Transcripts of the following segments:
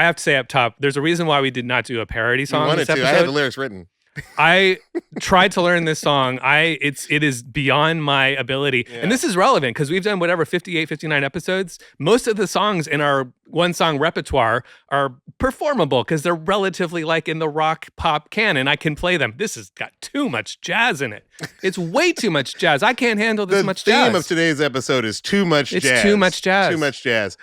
I have to say up top, there's a reason why we did not do a parody You song wanted this to. episode. I had the lyrics written. I tried to learn this song. It is beyond my ability. Yeah. And this is relevant because we've done 58, 59 episodes. Most of the songs in our one song repertoire are performable because they're relatively like in the rock pop canon. I can play them. This has got too much jazz in it. It's way too much jazz. I can't handle this much jazz. The theme of today's episode is too much jazz. It's too much jazz. Too much jazz.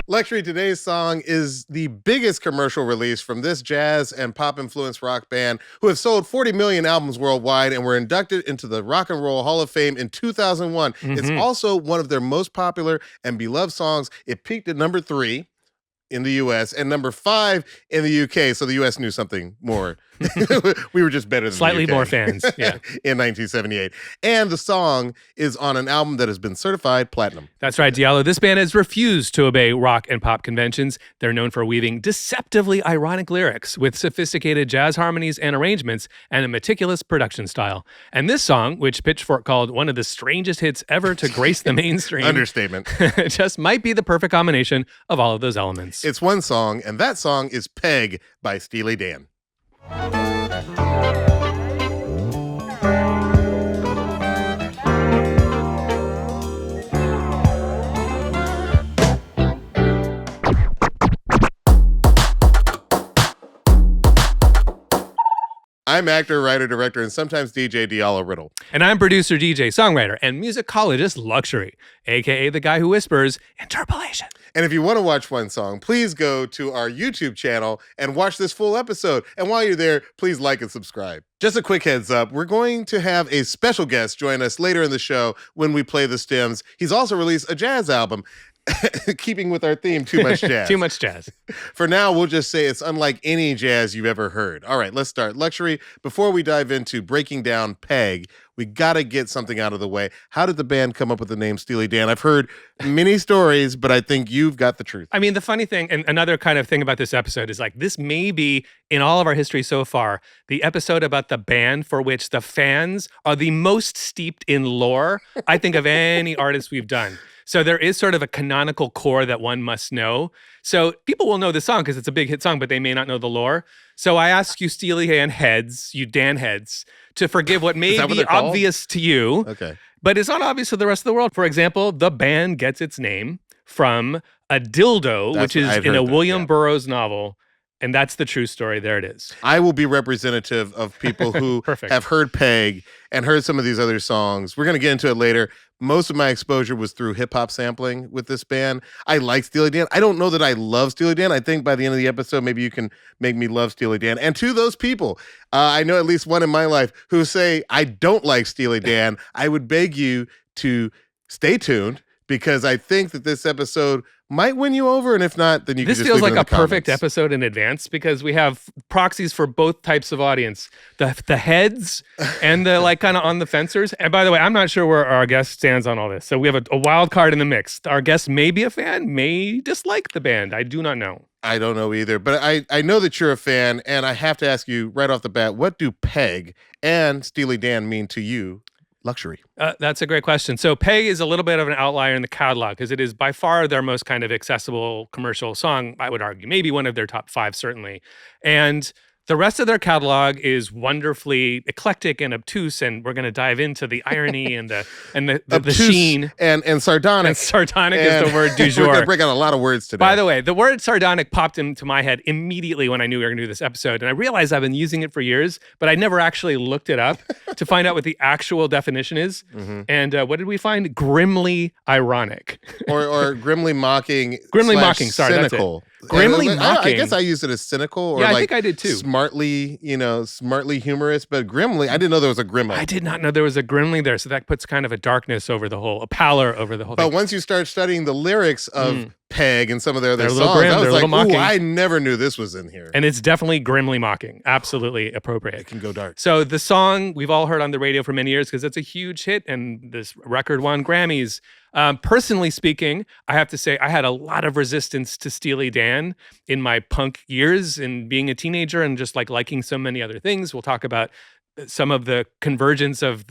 Luxury, today's song is the biggest commercial release from this jazz and pop-influenced rock band who have sold 40 million albums worldwide and were inducted into the Rock and Roll Hall of Fame in 2001. It's also one of their most popular and beloved songs. It peaked at number 3 in the U.S. and number 5 in the U.K., so the U.S. knew something more. We were just better than Slightly the UK. more fans, yeah. In 1978. And the song is on an album that has been certified platinum. That's right, Diallo. This band has refused to obey rock and pop conventions. They're known for weaving deceptively ironic lyrics with sophisticated jazz harmonies and arrangements and a meticulous production style. And this song, which Pitchfork called one of the strangest hits ever to grace the mainstream, Understatement. just might be the perfect combination of all of those elements. It's one song, and that song is Peg by Steely Dan. I'm actor, writer, director, and sometimes DJ Diallo Riddle. And I'm producer, DJ, songwriter, and musicologist Luxury, aka the guy who whispers interpolation. And if you want to watch one song, please go to our YouTube channel and watch this full episode. And while you're there, please like and subscribe. Just a quick heads up, we're going to have a special guest join us later in the show when we play the stems. He's also released a jazz album. Keeping with our theme, too much jazz. Too much jazz. For now, we'll just say it's unlike any jazz you've ever heard. All right, let's start. Luxury, before we dive into breaking down Peg, we got to get something out of the way. How did the band come up with the name Steely Dan? I've heard many stories, but I think you've got the truth. I mean, the funny thing, and another kind of thing about this episode is like, this may be, in all of our history so far, the episode about the band for which the fans are the most steeped in lore, I think, of any artist we've done. So there is sort of a canonical core that one must know. So people will know the song because it's a big hit song, but they may not know the lore. So I ask you Steely Dan heads, you Dan heads, to forgive what may be obvious to you, but it's not obvious to the rest of the world. For example, the band gets its name from a dildo, which is in a William Burroughs novel. And that's the true story. There it is. I will be representative of people who have heard Peg and heard some of these other songs. We're going to get into it later. Most of my exposure was through hip-hop sampling with this band. I like Steely Dan. I don't know that I love Steely Dan. I think by the end of the episode, maybe you can make me love Steely Dan. And to those people, I know at least one in my life who say, I don't like Steely Dan. I would beg you to stay tuned because I think that this episode might win you over, and if not, then you can just leave it in the comments. This feels like a perfect episode in advance because we have proxies for both types of audience, the heads and the like kind of on the fencers. And by the way, I'm not sure where our guest stands on all this. So we have a wild card in the mix. Our guest may be a fan, may dislike the band. I do not know. I don't know either, but I know that you're a fan, and I have to ask you right off the bat, what do Peg and Steely Dan mean to you? Luxury? That's a great question. So Peg is a little bit of an outlier in the catalog because it is by far their most kind of accessible commercial song, I would argue. Maybe one of their top 5, certainly. And the rest of their catalog is wonderfully eclectic and obtuse, and we're going to dive into the irony and the sheen. And sardonic. And sardonic is the word du jour. We're going to break out a lot of words today. By the way, the word sardonic popped into my head immediately when I knew we were going to do this episode, and I realized I've been using it for years, but I never actually looked it up to find out what the actual definition is. Mm-hmm. And what did we find? Grimly ironic. or grimly mocking. Grimly mocking, sorry, cynical. That's it. Grimly mocking. I guess I used it as cynical or I think I did too. Smartly humorous, but grimly, I didn't know there was a grimly. I did not know there was a grimly there, so that puts kind of a darkness over the whole, a pallor over the whole thing. But once you start studying the lyrics of Peg and some of their other songs, grim, I was like, ooh, I never knew this was in here. And it's definitely grimly mocking. Absolutely appropriate. It can go dark. So the song we've all heard on the radio for many years because it's a huge hit and this record won Grammys. Personally speaking, I have to say I had a lot of resistance to Steely Dan in my punk years and being a teenager and just like liking so many other things. We'll talk about some of the convergence of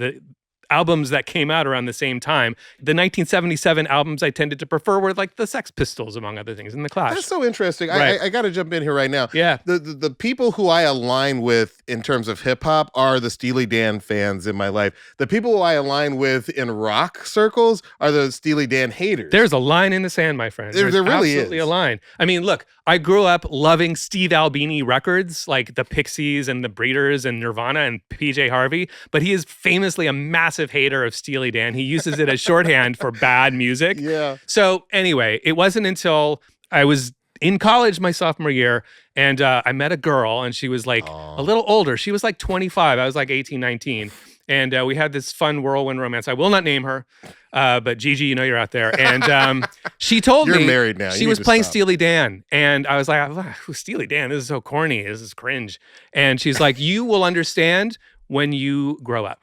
albums that came out around the same time. The 1977 albums I tended to prefer were like the Sex Pistols, among other things, and the Clash. That's so interesting. Right. I got to jump in here right now. Yeah. The people who I align with in terms of hip hop are the Steely Dan fans in my life. The people who I align with in rock circles are the Steely Dan haters. There's a line in the sand, my friend. There really absolutely is a line. I mean, look, I grew up loving Steve Albini records like the Pixies and the Breeders and Nirvana and PJ Harvey, but he is famously a massive hater of Steely Dan. He uses it as shorthand for bad music. Yeah. So anyway, it wasn't until I was in college my sophomore year and I met a girl and she was like a little older. She was like 25. I was like 18, 19. And we had this fun whirlwind romance. I will not name her, but Gigi, you know you're out there. And she told You're me married now. She was playing Steely Dan. And I was like, oh, Steely Dan, this is so corny. This is cringe. And she's like, you will understand when you grow up.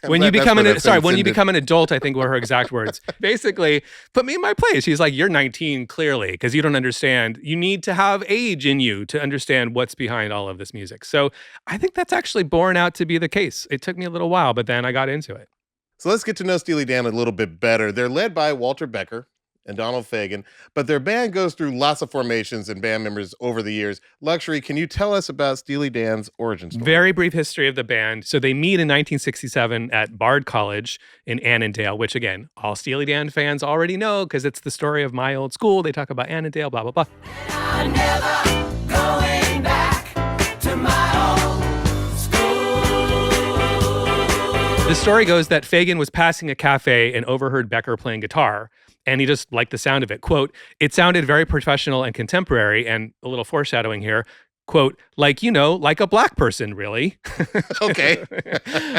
When you become an adult, I think were her exact words. Basically, put me in my place. She's like, you're 19, clearly, because you don't understand. You need to have age in you to understand what's behind all of this music. So I think that's actually borne out to be the case. It took me a little while, but then I got into it. So let's get to know Steely Dan a little bit better. They're led by Walter Becker and Donald Fagen, but their band goes through lots of formations and band members over the years. Luxury, can you tell us about Steely Dan's origin story? Very brief history of the band. So they meet in 1967 at Bard College in Annandale, which again, all Steely Dan fans already know because it's the story of my old school. They talk about Annandale, blah, blah, blah. I'm never going back to my old school. The story goes that Fagen was passing a cafe and overheard Becker playing guitar. And he just liked the sound of it. Quote, it sounded very professional and contemporary, and a little foreshadowing here. Quote, like a black person, really. Okay.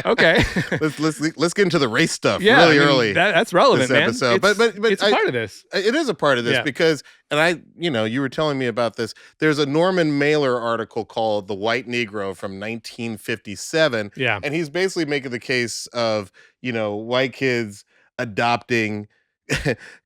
Okay. Let's get into the race stuff early. That's relevant, man. Episode. But it's a part of this. It is a part of this because, and you were telling me about this. There's a Norman Mailer article called "The White Negro" from 1957. Yeah. And he's basically making the case of, white kids adopting,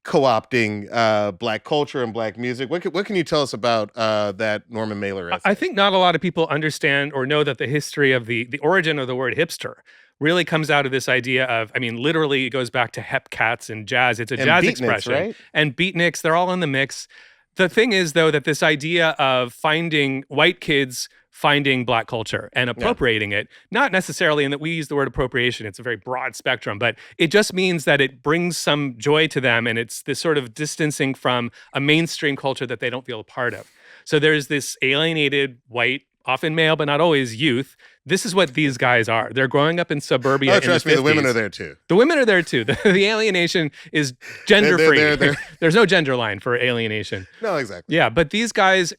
co-opting black culture and black music. What can you tell us about that Norman Mailer essay? I think not a lot of people understand or know that the history of the origin of the word hipster really comes out of this idea of, literally it goes back to hep cats and jazz. It's a jazz expression. Right? And beatniks, they're all in the mix. The thing is, though, that this idea of finding white kids finding black culture and appropriating it, not necessarily in that we use the word appropriation, it's a very broad spectrum, but it just means that it brings some joy to them and it's this sort of distancing from a mainstream culture that they don't feel a part of. So there's this alienated white, often male, but not always youth. This is what these guys are. They're growing up in suburbia. Oh, trust me, the women are there too. The women are there too. The alienation is gender-free. There's no gender line for alienation. No, exactly. Yeah, but these guys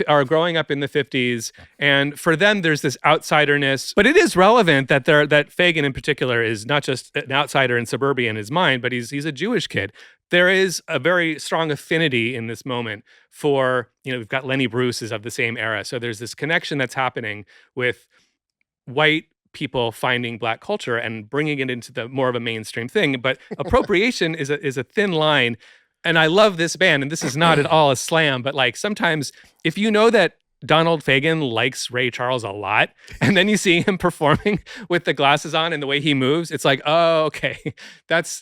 are growing up in the 50s, and for them, there's this outsiderness. But it is relevant that Fagen in particular is not just an outsider in suburbia in his mind, but he's a Jewish kid. There is a very strong affinity in this moment for, we've got Lenny Bruce is of the same era. So there's this connection that's happening with white people finding black culture and bringing it into the more of a mainstream thing. But appropriation is a thin line. And I love this band, and this is not at all a slam, but like sometimes if you know that Donald Fagen likes Ray Charles a lot, and then you see him performing with the glasses on and the way he moves, it's like, oh, okay,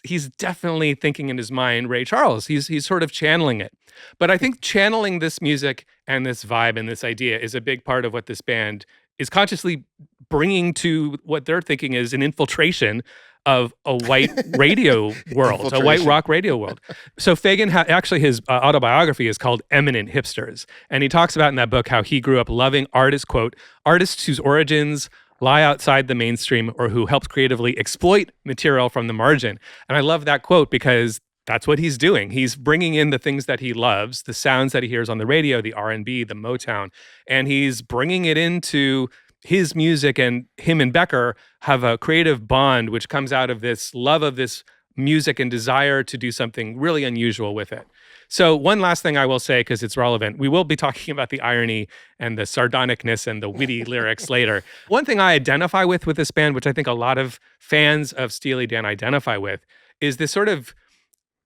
he's definitely thinking in his mind Ray Charles. He's sort of channeling it. But I think channeling this music and this vibe and this idea is a big part of what this band is consciously bringing to what they're thinking is an infiltration of a white radio world, a white rock radio world. So Fagen, actually his autobiography is called Eminent Hipsters. And he talks about in that book how he grew up loving artists, quote, artists whose origins lie outside the mainstream or who helped creatively exploit material from the margin. And I love that quote because that's what he's doing. He's bringing in the things that he loves, the sounds that he hears on the radio, the R&B, the Motown, and he's bringing it into his music, and him and Becker have a creative bond which comes out of this love of this music and desire to do something really unusual with it. So one last thing I will say, because it's relevant, we will be talking about the irony and the sardonicness and the witty lyrics later. One thing I identify with this band, which I think a lot of fans of Steely Dan identify with, is this sort of,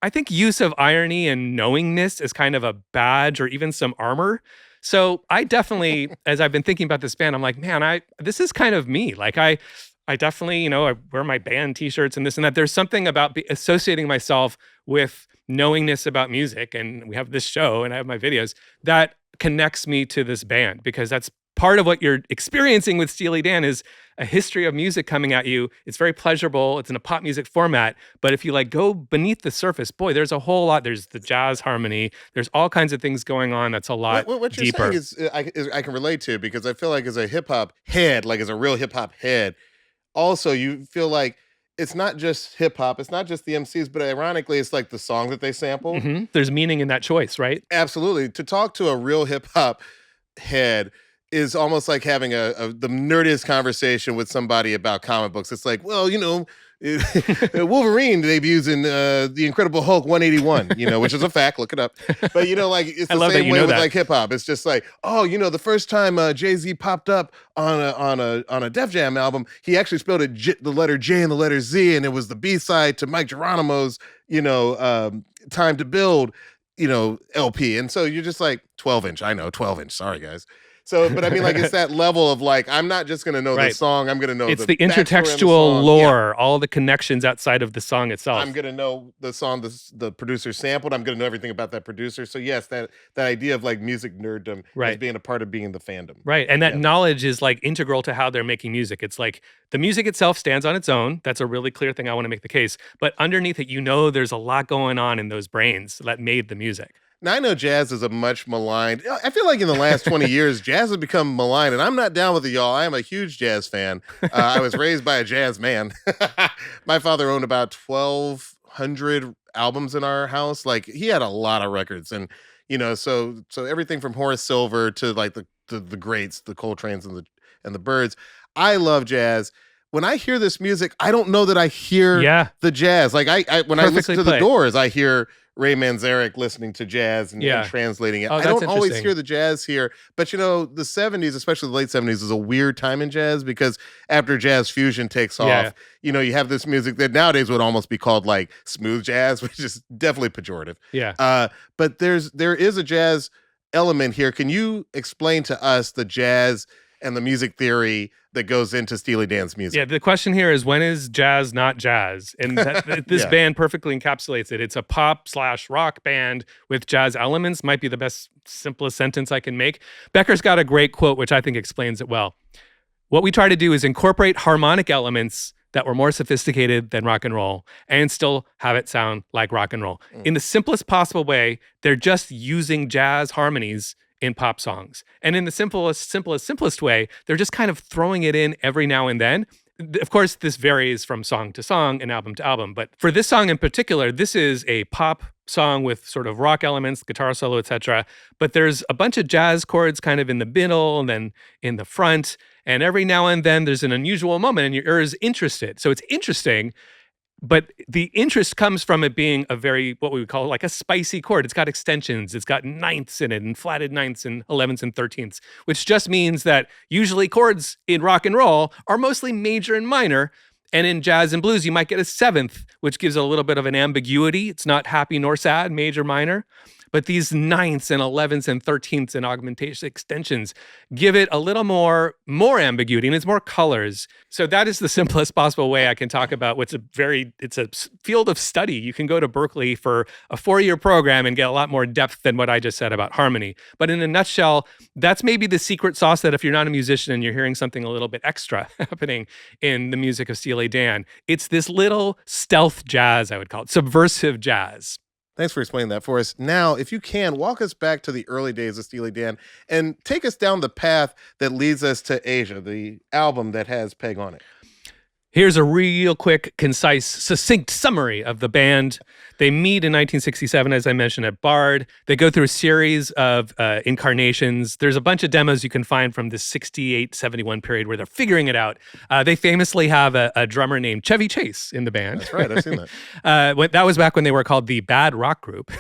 I think, use of irony and knowingness as kind of a badge or even some armor. So I definitely, as I've been thinking about this band, I'm like, man, this is kind of me. Like I definitely, I wear my band t-shirts and this and that. There's something about associating myself with knowingness about music, and we have this show and I have my videos that connects me to this band, because that's part of what you're experiencing with Steely Dan is a history of music coming at you. It's very pleasurable. It's in a pop music format. But if you like go beneath the surface, boy, there's a whole lot. There's the jazz harmony. There's all kinds of things going on. That's a lot What you're deeper. saying is I can relate to, because I feel like as a hip hop head, like as a real hip hop head, also you feel like it's not just hip hop, it's not just the MCs, but ironically, it's like the song that they sample. There's meaning in that choice, right? Absolutely. To talk to a real hip hop head is almost like having the nerdiest conversation with somebody about comic books. It's like, well, Wolverine debuts in the Incredible Hulk 181, which is a fact. Look it up. But like it's the same way with like hip hop. It's just like, oh, the first time Jay-Z popped up on a Def Jam album, he actually spelled the letter J and the letter Z, and it was the B-side to Mike Geronimo's Time to Build LP. And so you're just like 12-inch. I know 12-inch. Sorry guys. So, but I mean, like, it's that level of like, I'm not just going to know the song. I'm going to know it's the intertextual lore, all the connections outside of the song itself. I'm going to know the song the producer sampled. I'm going to know everything about that producer. So yes, that idea of like music nerddom as being a part of being in the fandom. Right. And that knowledge is like integral to how they're making music. It's like the music itself stands on its own. That's a really clear thing. I want to make the case. But underneath it, there's a lot going on in those brains that made the music. Now, I know jazz is a much maligned. I feel like in the last 20 years, jazz has become maligned, and I'm not down with it, y'all. I am a huge jazz fan. I was raised by a jazz man. My father owned about 1,200 albums in our house. Like, he had a lot of records, and so everything from Horace Silver to like the greats, the Coltrane's and the Byrds. I love jazz. When I hear this music, I don't know that I hear the jazz. Like when I listen to the Doors, I hear Ray Manzarek listening to jazz and translating it. I don't always hear the jazz here, but the 70s, especially the late 70s, is a weird time in jazz, because after jazz fusion takes off, you have this music that nowadays would almost be called like smooth jazz, which is definitely pejorative. Yeah. But there is a jazz element here. Can you explain to us the jazz and the music theory that goes into Steely Dan's music? Yeah, the question here is, when is jazz not jazz? And this band perfectly encapsulates it. It's a pop/rock band with jazz elements. Might be the best, simplest sentence I can make. Becker's got a great quote, which I think explains it well. What we try to do is incorporate harmonic elements that were more sophisticated than rock and roll and still have it sound like rock and roll. In the simplest possible way, they're just using jazz harmonies in pop songs. And in the simplest way, they're just kind of throwing it in every now and then. Of course, this varies from song to song and album to album. But for this song in particular, this is a pop song with sort of rock elements, guitar solo, etc. But there's a bunch of jazz chords kind of in the middle and then in the front. And every now and then there's an unusual moment and your ear is interested. So it's interesting. But the interest comes from it being a very, what we would call like a spicy chord. It's got extensions. It's got ninths in it and flatted ninths and 11ths and 13ths, which just means that usually chords in rock and roll are mostly major and minor. And in jazz and blues, you might get a seventh, which gives a little bit of an ambiguity. It's not happy nor sad, major, minor. But these ninths and 11ths and 13ths and augmentation extensions give it a little more ambiguity, and it's more colors. So that is the simplest possible way I can talk about it's a field of study. You can go to Berklee for a 4-year program and get a lot more depth than what I just said about harmony. But in a nutshell, that's maybe the secret sauce, that if you're not a musician and you're hearing something a little bit extra happening in the music of Steely Dan, it's this little stealth jazz, I would call it, subversive jazz. Thanks for explaining that for us. Now, if you can, walk us back to the early days of Steely Dan and take us down the path that leads us to Asia, the album that has Peg on it. Here's a real quick, concise, succinct summary of the band. They meet in 1967, as I mentioned, at Bard. They go through a series of incarnations. There's a bunch of demos you can find from this 68-71 period where they're figuring it out. They famously have a drummer named Chevy Chase in the band. That's right, I've seen that. That was back when they were called the Bad Rock Group.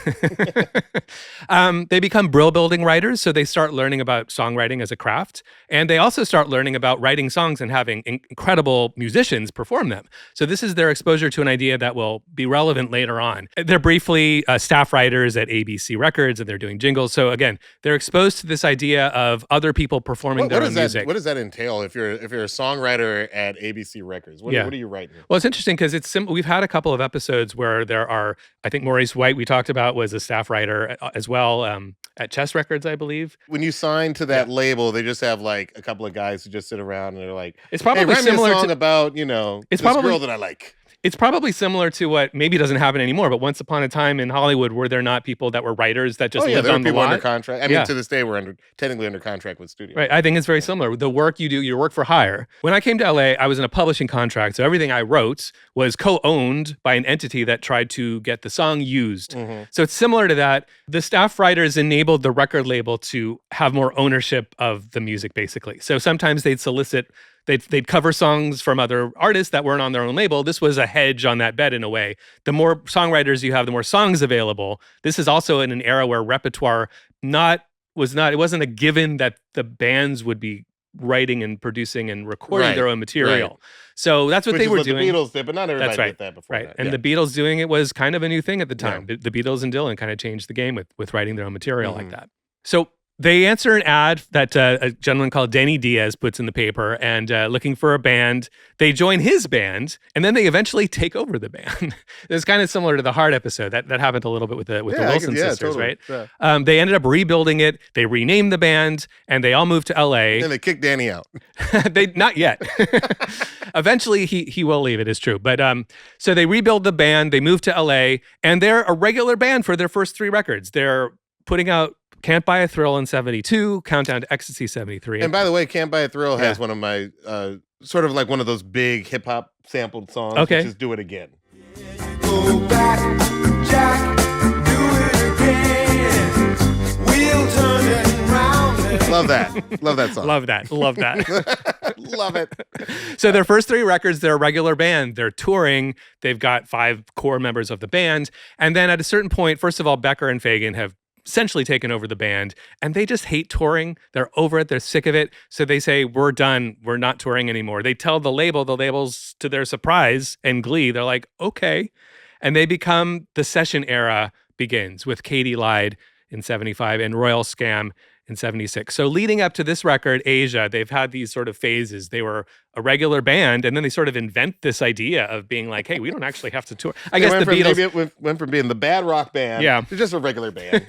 They become brill-building writers, so they start learning about songwriting as a craft. And they also start learning about writing songs and having incredible musicians musicians perform them. So this is their exposure to an idea that will be relevant later on. They're briefly staff writers at ABC Records, and they're doing jingles. So again, they're exposed to this idea of other people performing their own music. What does that entail if you're a songwriter at ABC Records? What are you writing? Well, it's interesting because we've had a couple of episodes where there are, I think Maurice White, we talked about, was a staff writer as well at Chess Records, I believe. When you sign to that label, they just have like a couple of guys who just sit around and they're like, it's probably write similar me a song to about, this girl that I like. It's probably similar to what maybe doesn't happen anymore, but once upon a time in Hollywood, were there not people that were writers that just lived on the lot? Under contract. I mean, to this day, we're technically under contract with studios. Right. I think it's very similar. The work you do, your work for hire. When I came to LA, I was in a publishing contract, so everything I wrote was co-owned by an entity that tried to get the song used. Mm-hmm. So it's similar to that. The staff writers enabled the record label to have more ownership of the music, basically. So sometimes they'd solicit. They'd cover songs from other artists that weren't on their own label. This was a hedge on that bet in a way. The more songwriters you have, the more songs available. This is also in an era where repertoire it wasn't a given that the bands would be writing and producing and recording their own material. Right. So that's what they were doing. The Beatles did, but not everybody did that before. Right. That. And the Beatles doing it was kind of a new thing at the time. Yeah. The Beatles and Dylan kind of changed the game with writing their own material like that. So they answer an ad that a gentleman called Danny Diaz puts in the paper and looking for a band. They join his band, and then they eventually take over the band. It's kind of similar to the Heart episode. That happened a little bit with the Wilson sisters, totally. right? Yeah. They ended up rebuilding it. They renamed the band, and they all moved to L.A. And they kicked Danny out. Not yet. Eventually, he will leave, it is true. But so they rebuild the band. They move to L.A., and they're a regular band for their first 3 records. They're putting out Can't Buy a Thrill in 72, Countdown to Ecstasy 73. And by the way, Can't Buy a Thrill has one of my, sort of like one of those big hip hop sampled songs, which is Do It Again. Go back, Jack, do it again. We'll turn it round. Love that. Love that song. Love that. Love it. So their first 3 records, they're a regular band. They're touring. They've got 5 core members of the band. And then at a certain point, first of all, Becker and Fagen have essentially taken over the band, and they just hate touring. They're over it. They're sick of it. So they say, we're done. We're not touring anymore. They tell the labels, to their surprise and glee, they're like, okay. And they become, the session era begins with Katy Lied in 75 and Royal Scam in 76. So leading up to this record, Asia, they've had these sort of phases. They were a regular band, and then they sort of invent this idea of being like, hey, we don't actually have to tour. I guess the Beatles went from being the bad rock band to just a regular band.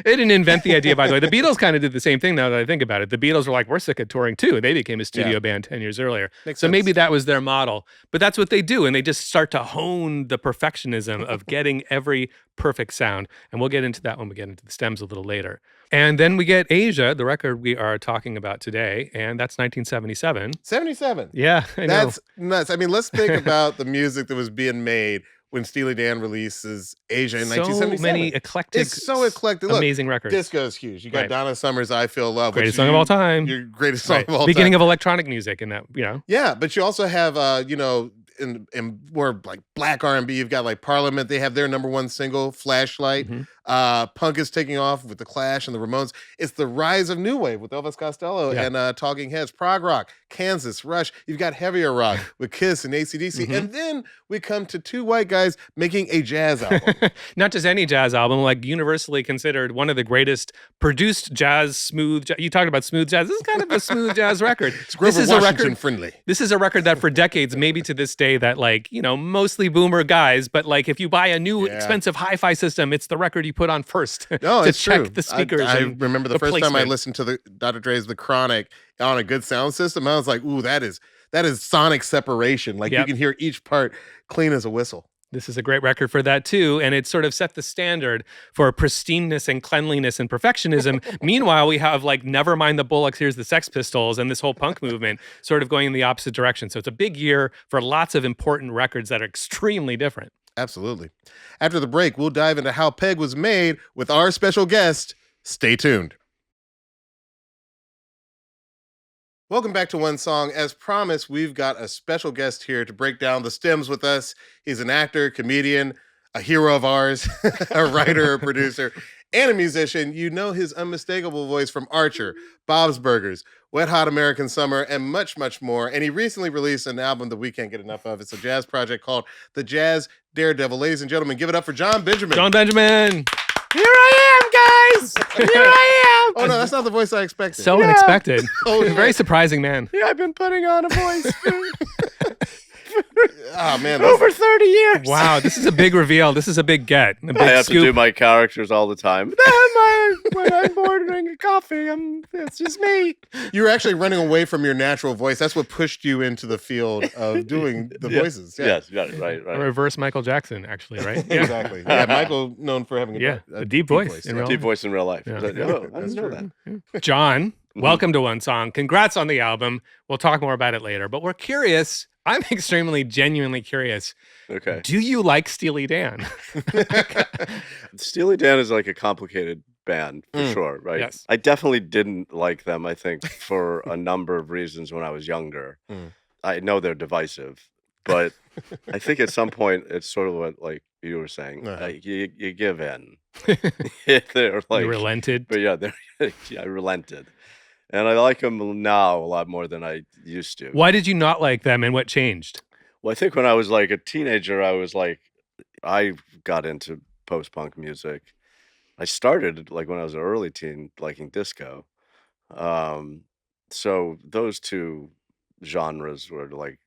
They didn't invent the idea, by the way. The Beatles kind of did the same thing now that I think about it. The Beatles were like, we're sick of touring too. They became a studio band 10 years earlier. Makes so sense. Maybe that was their model. But that's what they do, and they just start to hone the perfectionism of getting every perfect sound. And we'll get into that when we get into the stems a little later. And then we get Asia, the record we are talking about today, and that's 1977. 77. Yeah, I know. That's nuts. I mean, let's think about the music that was being made when Steely Dan releases Asia in 1977. So many eclectic, it's so eclectic. Look, amazing records. Disco is huge. You got Donna Summer's "I Feel Love," greatest song of all time. Your greatest song of all time. Beginning of electronic music, in that, Yeah, but you also have, in more like black R&B, you've got like Parliament. They have their #1 single, "Flashlight." Mm-hmm. Punk is taking off with the Clash and the Ramones. It's the rise of new wave with Elvis Costello and Talking Heads. Prog rock, Kansas, Rush. You've got heavier rock with Kiss and AC/DC. Mm-hmm. And then we come to 2 white guys making a jazz album. Not just any jazz album, like universally considered one of the greatest produced jazz, you talked about smooth jazz. This is kind of a smooth jazz record. It's Grover Washington friendly. This is a record that for decades, maybe to this day, that mostly boomer guys, but like if you buy a new expensive hi-fi system, it's the record you put on first to check true. the speakers. I remember the first placement. time I listened to the Dr. Dre's The Chronic on a good sound system, I was like, ooh, that is sonic separation. Like you can hear each part clean as a whistle. This is a great record for that too, and it sort of set the standard for pristineness and cleanliness and perfectionism. Meanwhile, we have like Never Mind the Bollocks, here's the Sex Pistols, and this whole punk movement sort of going in the opposite direction. So it's a big year for lots of important records that are extremely different. Absolutely. After the break, we'll dive into how Peg was made with our special guest. Stay tuned. Welcome back to One Song. As promised, we've got a special guest here to break down the stems with us. He's an actor, comedian, a hero of ours, a writer, a producer, and a musician, you know his unmistakable voice from Archer, Bob's Burgers, Wet Hot American Summer, and much, much more. And he recently released an album that we can't get enough of. It's a jazz project called The Jazz Daredevil. Ladies and gentlemen, give it up for John Benjamin. John Benjamin. Here I am, guys. Here I am. Oh, no, that's not the voice I expected. So unexpected. Oh, yeah. Very surprising man. Yeah, I've been putting on a voice Oh, man. over 30 years. Wow, this is a big reveal. This is a big get. A big I have scoop. to do my characters all the time. When I'm ordering a coffee, it's just me. You were actually running away from your natural voice. That's what pushed you into the field of doing the voices. Yeah. Yes, right. A reverse Michael Jackson, actually, right? Yeah. Exactly. Yeah, Michael known for having A deep voice. In real Deep voice in real life. Yeah. Oh, I That's didn't know true. that. John, welcome to One Song. Congrats on the album. We'll talk more about it later. But we're curious. I'm extremely, genuinely curious. Okay. Do you like Steely Dan? Steely Dan is like a complicated band for sure, right? Yes. I definitely didn't like them, I think, for a number of reasons when I was younger. I know they're divisive, but I think at some point it's sort of what, like you were saying, you give in. They're like, You relented. but yeah, I relented. And I like them now a lot more than I used to. Why did you not like them and what changed? Well, I think when I was like a teenager, I got into post-punk music. I started like when I was an early teen liking disco. So those two genres were like,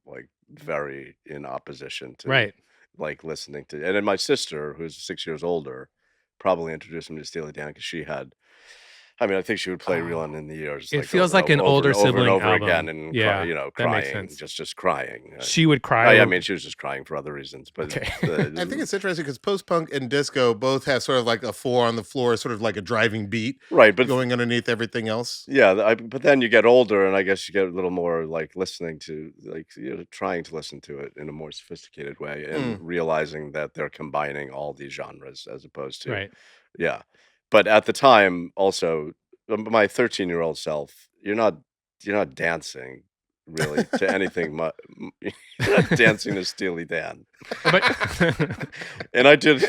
like very in opposition to Right. like listening to. And then my sister, who's 6 years older, probably introduced me to Steely Dan because I think she would play Reelin' in the Years. It like, feels over like and an over older and over sibling and over album. again, and Yeah, that makes crying, sense. just crying. She would cry. She was just crying for other reasons. But Okay. I think it's interesting because post-punk and disco both have sort of like a four on the floor, sort of like a driving beat right, but going underneath everything else. yeah, but then you get older, and I guess you get a little more like listening to, like, trying to listen to it in a more sophisticated way, and realizing that they're combining all these genres as opposed to Right. But at the time, also, my 13-year-old self, you're not dancing really to anything. You're not dancing to Steely Dan, But and I did.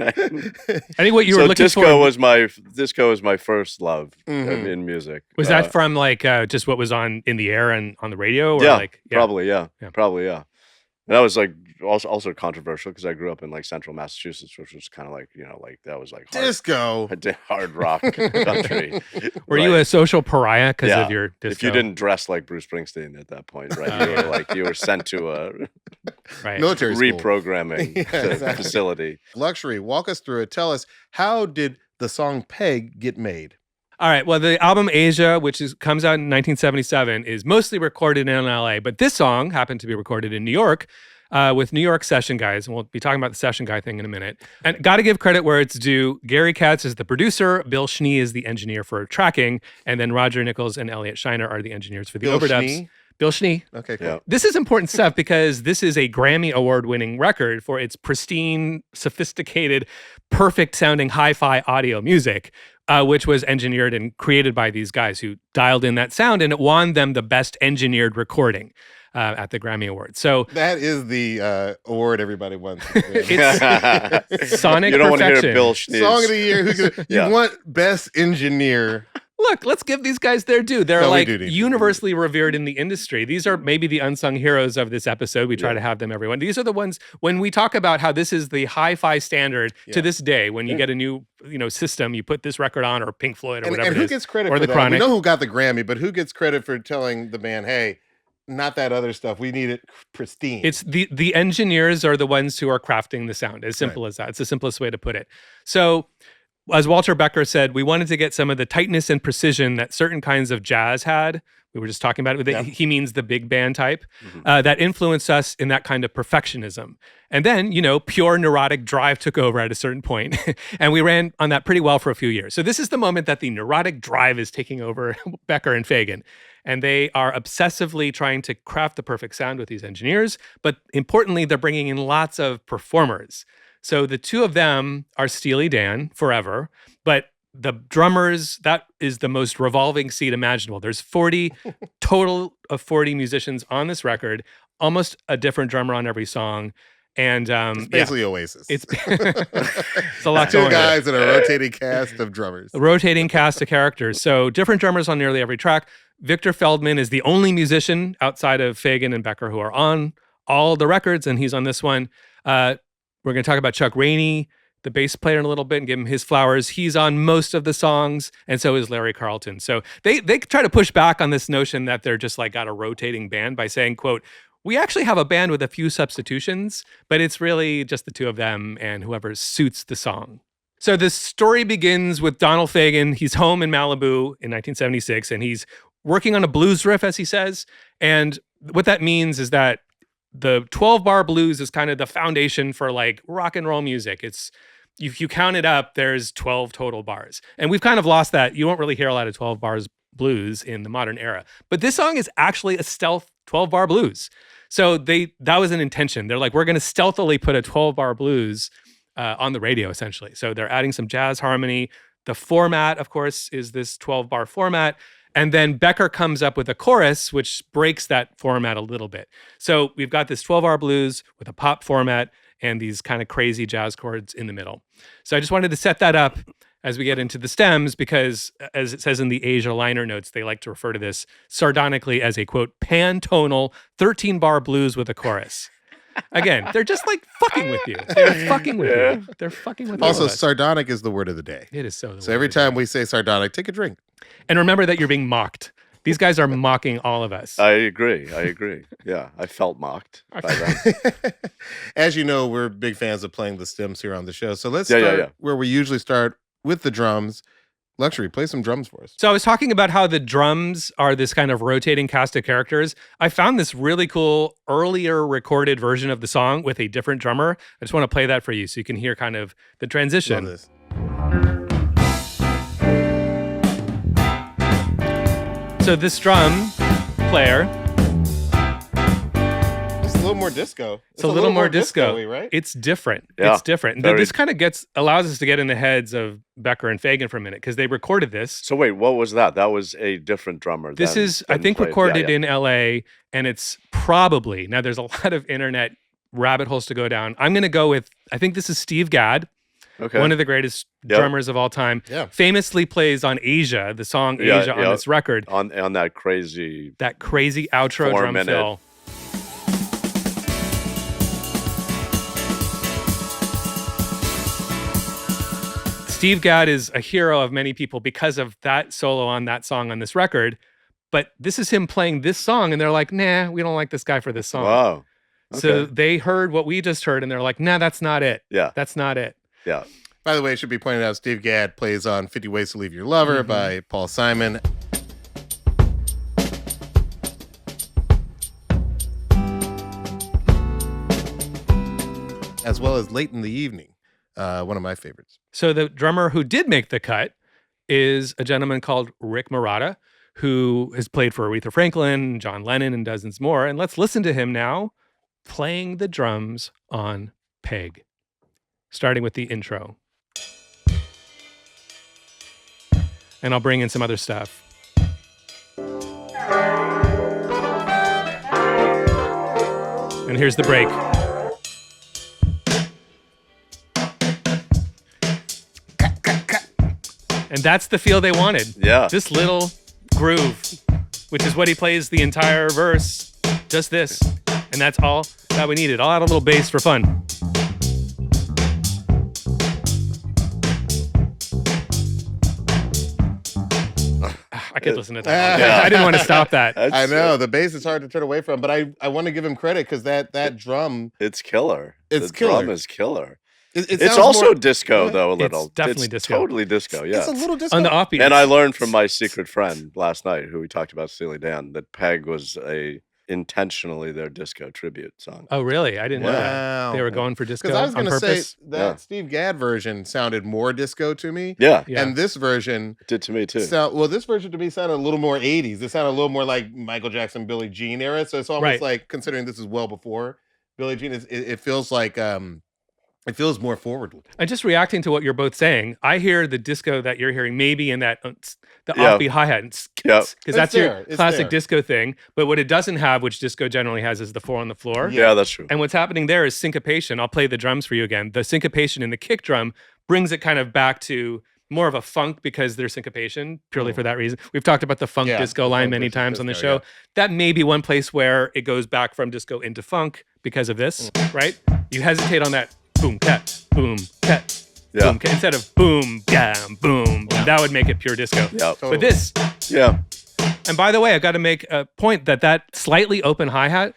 I think what you were So looking disco for was my first love in music. was that from like just what was on in the air and on the radio, or Yeah, like probably, yeah. Yeah. Probably, yeah. And that was like also controversial because I grew up in like central Massachusetts, which was kind of like, like that was like Disco. hard rock country. Were you right? a social pariah because Yeah. of your disco? If you didn't dress like Bruce Springsteen at that point, right? You were sent to a right. Military school. reprogramming Yeah, exactly. facility. Luxury. Walk us through it. Tell us, how did the song Peg get made? All right. Well, the album Asia, which comes out in 1977, is mostly recorded in LA, but this song happened to be recorded in New York with New York session guys. And we'll be talking about the session guy thing in a minute. And got to give credit where it's due. Gary Katz is the producer. Bill Schnee is the engineer for tracking. And then Roger Nichols and Elliot Shiner are the engineers for the Bill overdubs. Schnee? Bill Schnee. Okay, cool. Yeah. This is important stuff because this is a Grammy Award-winning record for its pristine, sophisticated, perfect-sounding hi-fi audio music, which was engineered and created by these guys who dialed in that sound, and it won them the best engineered recording at the Grammy Awards. So That is the award everybody wants. it's sonic You don't want to perfection. hear Bill Schnee's. Song of the year. You Yeah. want best engineer. Look, let's give these guys their due. They're No, we like do need to. universally revered in the industry. These are maybe the unsung heroes of this episode. We try to have them everyone. These are the ones when we talk about how this is the hi-fi standard to this day. When you get a new, system, you put this record on, or Pink Floyd, or And, whatever and it who is. gets credit or for the that? Chronic. We know who got the Grammy, but who gets credit for telling the band, hey, not that other stuff. We need it pristine. It's the engineers are the ones who are crafting the sound. As simple as that. It's the simplest way to put it. So, as Walter Becker said, we wanted to get some of the tightness and precision that certain kinds of jazz had. We were just talking about it. Yeah. He means the big band type that influenced us in that kind of perfectionism. And then, pure neurotic drive took over at a certain point, and we ran on that pretty well for a few years. So this is the moment that the neurotic drive is taking over Becker and Fagen. And they are obsessively trying to craft the perfect sound with these engineers. But importantly, they're bringing in lots of performers. So the two of them are Steely Dan forever, but the drummers, that is the most revolving seat imaginable. There's 40 total of 40 musicians on this record, almost a different drummer on every song. And It's basically Oasis. it's it's a lot Two going on. guys and a rotating cast of drummers. A rotating cast of characters. So different drummers on nearly every track. Victor Feldman is the only musician outside of Fagen and Becker who are on all the records, and he's on this one. We're going to talk about Chuck Rainey, the bass player, in a little bit, and give him his flowers. He's on most of the songs, and so is Larry Carlton. So they try to push back on this notion that they're just like got a rotating band by saying, quote, we actually have a band with a few substitutions, but it's really just the two of them and whoever suits the song. So the story begins with Donald Fagen. He's home in Malibu in 1976, and he's working on a blues riff, as he says. And what that means is that the 12-bar blues is kind of the foundation for like rock and roll music. It's if you count it up, there's 12 total bars. And we've kind of lost that. You won't really hear a lot of 12 bars blues in the modern era. But this song is actually a stealth 12-bar blues. So that was an intention. They're like, we're going to stealthily put a 12-bar blues on the radio, essentially. So they're adding some jazz harmony. The format, of course, is this 12-bar format. And then Becker comes up with a chorus, which breaks that format a little bit. So we've got this 12-bar blues with a pop format and these kind of crazy jazz chords in the middle. So I just wanted to set that up as we get into the stems, because as it says in the Asia liner notes, they like to refer to this sardonically as a, quote, pantonal 13-bar blues with a chorus. Again, they're just like fucking with you. They're fucking with you. They're fucking with you. Also, sardonic is the word of the day. It is so. So every time we say sardonic, take a drink. And remember that you're being mocked. These guys are mocking all of us. I agree. Yeah, I felt mocked by them. As you know, we're big fans of playing the stems here on the show. So let's start where we usually start, with the drums. Luxury, play some drums for us. So I was talking about how the drums are this kind of rotating cast of characters. I found this really cool earlier recorded version of the song with a different drummer. I just want to play that for you so you can hear kind of the transition. Love this. So this drum player, it's a little more disco. It's a little more disco, disco-y, right? It's different. Yeah, it's different. very- This kind of allows us to get in the heads of Becker and Fagen for a minute, because they recorded this. So wait, what was that? That was a different drummer. This is, I think, recorded in LA, and it's probably, now there's a lot of internet rabbit holes to go down. I'm going to go with, I think this is Steve Gadd, one of the greatest drummers of all time. Yeah. Famously plays on Asia, the song Asia on this record. On that crazy outro drum 4-minute fill. Steve Gadd is a hero of many people because of that solo on that song on this record. But this is him playing this song, and they're like, nah, we don't like this guy for this song. Wow. Okay. So they heard what we just heard, and they're like, nah, that's not it. Yeah. That's not it. Yeah. By the way, it should be pointed out, Steve Gadd plays on 50 Ways to Leave Your Lover by Paul Simon. As well as Late in the Evening, one of my favorites. So the drummer who did make the cut is a gentleman called Rick Marotta, who has played for Aretha Franklin, John Lennon, and dozens more. And let's listen to him now playing the drums on Peg, starting with the intro. And I'll bring in some other stuff. And here's the break. And that's the feel they wanted. Yeah. This little groove, which is what he plays the entire verse. Just this. And that's all that we needed. I'll add a little bass for fun. I could listen to that. Yeah. I didn't want to stop that. I know, the bass is hard to turn away from, but I want to give him credit because that drum, It's killer. It's the killer. drum is killer. it It's sounds also more- disco, though, a little. definitely disco. Totally disco, yeah. It's a little disco. On the offbeat. And I learned from my secret friend last night, who we talked about, Steely Dan, that Peg was intentionally their disco tribute song. Oh, really? I didn't know that. Wow. They were going for disco Because I was on going to say purpose. that Yeah. Steve Gadd version sounded more disco to me. Yeah, Yeah. And this version, it did to me too. this version to me sounded a little more 80s. It sounded a little more like Michael Jackson, Billie Jean era. So it's almost Right. like, considering this is well before Billie Jean, it feels like It feels more forward. And just reacting to what you're both saying, I hear the disco that you're hearing maybe in that the Yeah. offbeat hi-hat, because Yep. that's there. your It's classic there. disco thing. But what it doesn't have, which disco generally has, is the 4 on the floor. Yeah, that's true. And what's happening there is syncopation. I'll play the drums for you again. The syncopation in the kick drum brings it kind of back to more of a funk because there's syncopation purely for that reason. We've talked about the funk Yeah, disco the line funk many versus times on the disco, show. yeah. That may be one place where it goes back from disco into funk because of this, right? You hesitate on that boom, cat, boom, cat, Yeah. boom, cat, instead of boom, gam, boom. That would make it pure disco. Yeah. Totally. But this, Yeah. and by the way, I've got to make a point that slightly open hi-hat,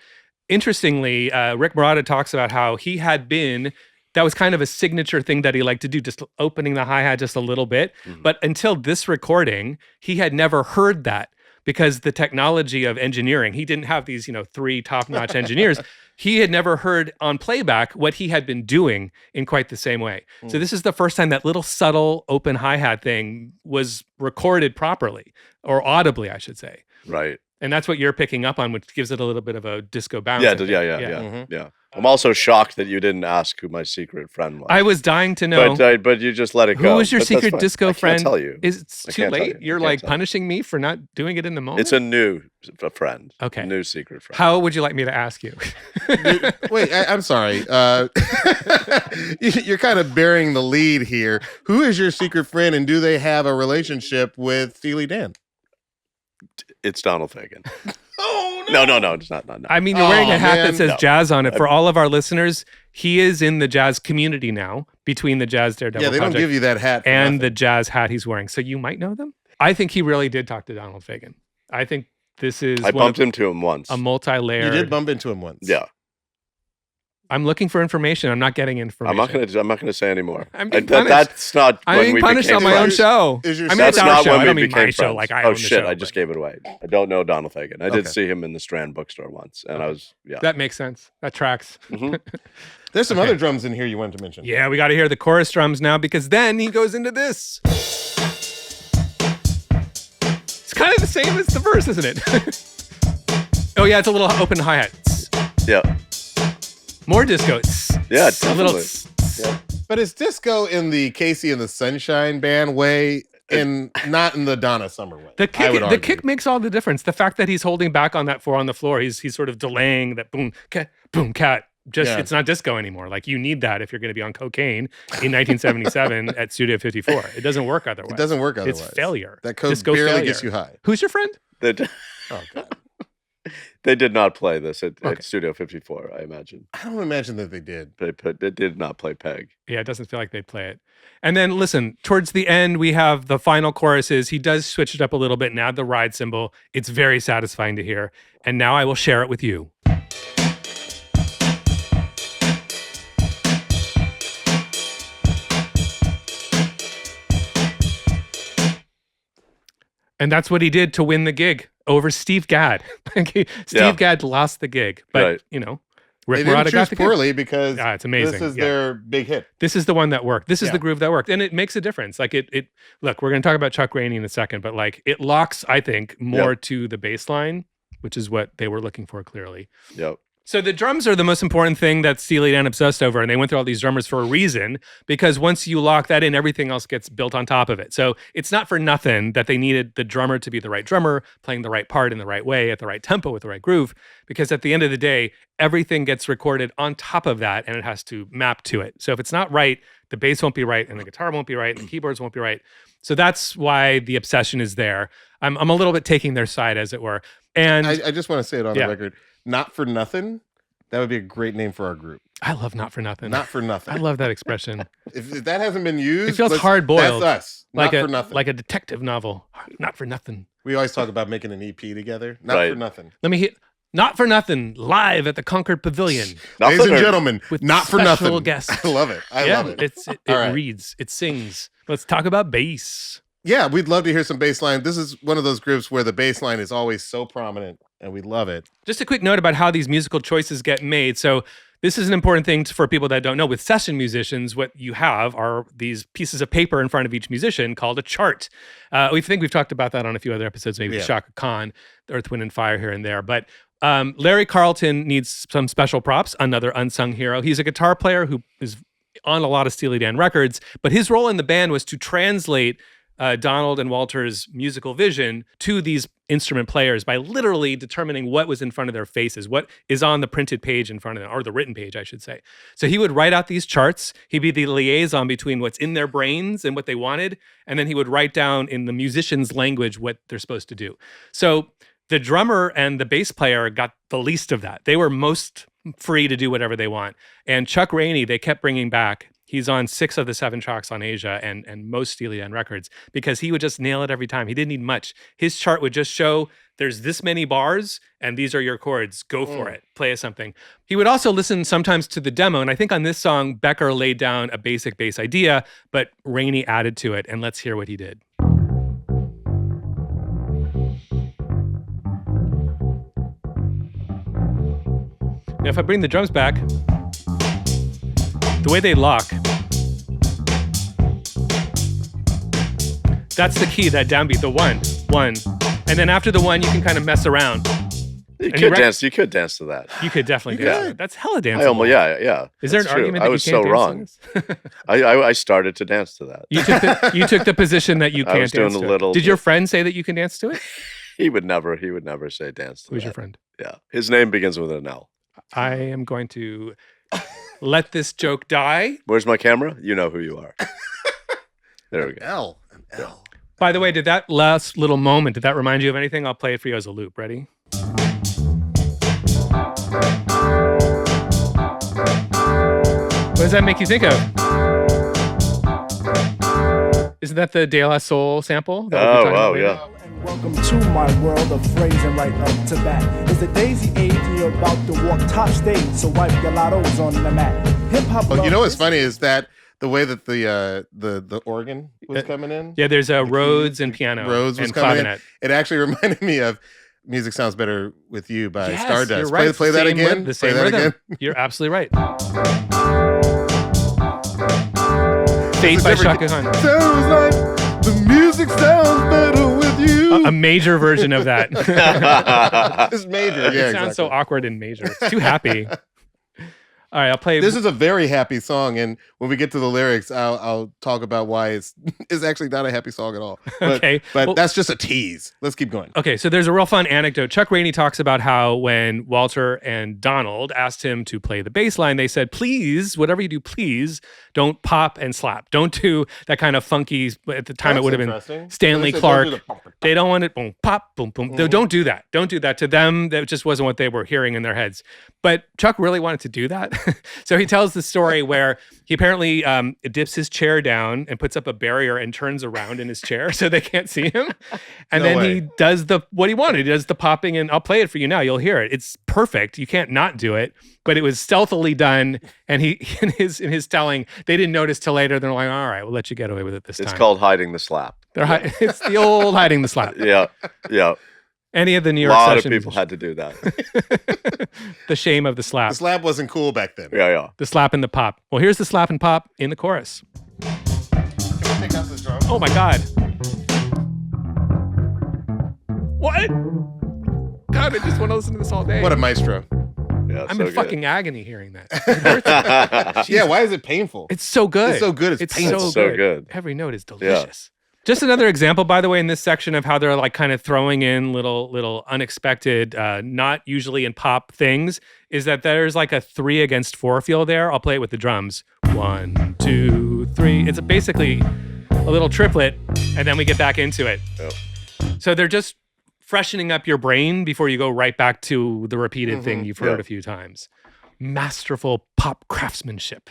interestingly, Rick Marotta talks about how he had been, that was kind of a signature thing that he liked to do, just opening the hi-hat just a little bit. But until this recording, he had never heard that because the technology of engineering, he didn't have these, 3 top-notch engineers. He had never heard on playback what he had been doing in quite the same way. So this is the first time that little subtle open hi-hat thing was recorded properly, or audibly, I should say. Right. And that's what you're picking up on, which gives it a little bit of a disco bounce. Yeah. I think. Yeah. I'm also shocked that you didn't ask who my secret friend was. I was dying to know. but you just let it go. Who was your But that's secret fine. disco I friend? Can't tell you. It's I too can't tell late. you. I You're can't like tell you. punishing me for not doing it in the moment. It's a new friend. Okay. New secret friend. How would you like me to ask you? Wait, I'm sorry. You're kind of bearing the lead here. Who is your secret friend, and do they have a relationship with Steely Dan? It's Donald Fagen. Oh No, it's not. No. I mean, you're wearing Oh, a hat man. that says No. jazz on it. For all of our listeners, he is in the jazz community now, between the Jazz Daredevil Yeah, they don't project give you that hat for and nothing. the jazz hat he's wearing. So you might know them. I think he really did talk to Donald Fagen. I think this is I one bumped of into him once. a multi-layered. You did bump into him once. Yeah. I'm looking for information. I'm not getting information. I'm not gonna say anymore. I'm being punished. That's not. I'm when being we punished became on my own friends. show. Is your I mean, secret- it's That's our not show. when I we don't mean became my show. friends. Like I oh own the shit! show. I just but gave it away. I don't know Donald Fagen. I did Okay. see him in the Strand bookstore once, and I was that makes sense. That tracks. Mhm. There's some Okay. other drums in here you wanted to mention. Yeah, we got to hear the chorus drums now because then he goes into this. It's kind of the same as the verse, isn't it? Oh yeah, it's a little open hi-hat. Yeah. More disco. Yeah, A little. definitely. But it's disco in the Casey and the Sunshine Band way, and not in the Donna Summer way. The I kick, would the argue. kick makes all the difference. The fact that he's holding back on that 4 on the floor, he's sort of delaying that boom, cat, boom, cat. Just Yeah. it's not disco anymore. Like you need that if you're going to be on cocaine in 1977 at Studio 54. It doesn't work otherwise. It doesn't work otherwise. It's failure. That code Disco barely failure. gets you high. Who's your friend? They, d- Oh god. they did not play this at Okay. Studio 54. I imagine I don't imagine that they did. they did not play Peg. Yeah, it doesn't feel like they play it. And then listen, towards the end, we have the final choruses. He does switch it up a little bit and add the ride cymbal. It's very satisfying to hear. And now I will share it with you. And that's what he did to win the gig over Steve Gadd. Steve Yeah. Gadd lost the gig, but Right. They Rick didn't Marotta got choose the gig. poorly because Ah, it's amazing. this is Yeah. their big hit. This is the one that worked. This is Yeah. the groove that worked. And it makes a difference. Like it look, we're gonna talk about Chuck Rainey in a second, but like it locks, I think, more to the bass line, which is what they were looking for clearly. Yep. So the drums are the most important thing that Steely Dan obsessed over, and they went through all these drummers for a reason, because once you lock that in, everything else gets built on top of it. So it's not for nothing that they needed the drummer to be the right drummer, playing the right part in the right way, at the right tempo, with the right groove, because at the end of the day, everything gets recorded on top of that, and it has to map to it. So if it's not right, the bass won't be right, and the guitar won't be right, and the keyboards won't be right. So that's why the obsession is there. I'm a little bit taking their side, as it were. And I just want to say it on Yeah. the record. Not for nothing. That would be a great name for our group. I love Not for Nothing. Not for nothing. I love that expression. If that hasn't been used, It feels let's- hard-boiled. That's us. Like Not a for nothing. like a detective novel. Not for nothing. We always talk about making an EP together. Not Right. for nothing. Let me hit Not for Nothing live at the Concord Pavilion Ladies Nothing and or- gentlemen, with not for special nothing. guests. I love it. I love it. It All right. reads, it sings. Let's talk about bass. Yeah, we'd love to hear some bass line. This is one of those groups where the bass line is always so prominent, and we love it. Just a quick note about how these musical choices get made. So this is an important thing for people that don't know. With session musicians, what you have are these pieces of paper in front of each musician called a chart. We think we've talked about that on a few other episodes, maybe Yeah. Shaka Khan, Earth, Wind, and Fire here and there. But Larry Carlton needs some special props, another unsung hero. He's a guitar player who is on a lot of Steely Dan records. But his role in the band was to translate Donald and Walter's musical vision to these instrument players by literally determining what was in front of their faces, what is on the printed page in front of them, or the written page, I should say. So he would write out these charts. He'd be the liaison between what's in their brains and what they wanted. And then he would write down in the musician's language what they're supposed to do. So the drummer and the bass player got the least of that. They were most free to do whatever they want. And Chuck Rainey, they kept bringing back. He's on 6 of the 7 tracks on Asia and most Steely Dan records because he would just nail it every time. He didn't need much. His chart would just show there's this many bars and these are your chords. Go for it. Play us something. He would also listen sometimes to the demo. And I think on this song, Becker laid down a basic bass idea, but Rainey added to it. And let's hear what he did. Now, if I bring the drums back, the way they lock, that's the key, that downbeat, the 1, 1. And then after the 1, you can kind of mess around. You could dance to that. You could definitely dance to that. That's hella danceable. I almost, yeah. Is there an argument that you can't dance to this? I started to dance to that. You took the position that you can't dance to it. Did your friend say that you can dance to it? He would never say dance to that. Who's your friend? Yeah. His name begins with an L. I am going to let this joke die. Where's my camera? You know who you are. There we go. An L. By the way, did that last little moment, did that remind you of anything? I'll play it for you as a loop. Ready? What does that make you think of? Isn't that the De La Soul sample? Oh, yeah. Welcome to my world of phrasing right up to bat. It's the daisy age and you're about to walk top stage, so wipe your lottos on the mat. Hip hop. Well, you know what's funny is that the way that the organ was coming in. Yeah, there's a Rhodes and piano. Rhodes was and coming clavinet. in. It actually reminded me of Music Sounds Better With You by Yes, Stardust. you're right. Play that again. The same Play that rhythm. again. You're absolutely right. Faith by Shaka Khan. Sounds like the music sounds better with you. A major version of that. It's major. Yeah, It sounds so awkward in major. It's too happy. All right, I'll play. This is a very happy song, and when we get to the lyrics, I'll talk about why it's actually not a happy song at all. But, Okay. but Well- that's just a tease. Let's keep going. Okay, so there's a real fun anecdote. Chuck Rainey talks about how when Walter and Donald asked him to play the bass line, they said, please, whatever you do, please don't pop and slap. Don't do that kind of funky, at the time That's it would have interesting. been Stanley So they said, Clark. don't do the pop, pop, They don't want it, boom, pop, boom, boom. Mhm. Don't do that. Don't do that. To them, that just wasn't what they were hearing in their heads. But Chuck really wanted to do that. So he tells the story where he apparently dips his chair down and puts up a barrier and turns around in his chair so they can't see him. And No then way. he does what he wanted. He does the popping, and I'll play it for you now. You'll hear it. It's perfect. You can't not do it. But it was stealthily done. And he in his telling, they didn't notice till later. They're like, all right, we'll let you get away with it this time. It's called hiding the slap. It's the old hiding the slap. Yeah. Any of the New A York lot of sessions. people had to do that. The shame of the slap. The slap wasn't cool back then. Yeah. The slap and the pop. Well, here's the slap and pop in the chorus. Can we take out the drum? Oh my God. What? God, I just want to listen to this all day. What a maestro. Yeah. I'm so in good. fucking agony hearing that. Yeah, why is it painful? It's so good. It's so good. It's painful. So good. Every note is delicious. Just another example, by the way, in this section of how they're like kind of throwing in little unexpected, not usually in pop things, is that there's like a 3 against 4 feel there. I'll play it with the drums. 1, 2, 3. It's basically a little triplet, and then we get back into it. Yep. So they're just freshening up your brain before you go right back to the repeated thing you've heard Yeah. a few times. Masterful pop craftsmanship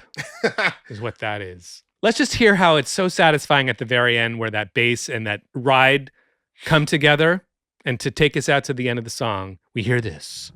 is what that is. Let's just hear how it's so satisfying at the very end where that bass and that ride come together. And to take us out to the end of the song, we hear this.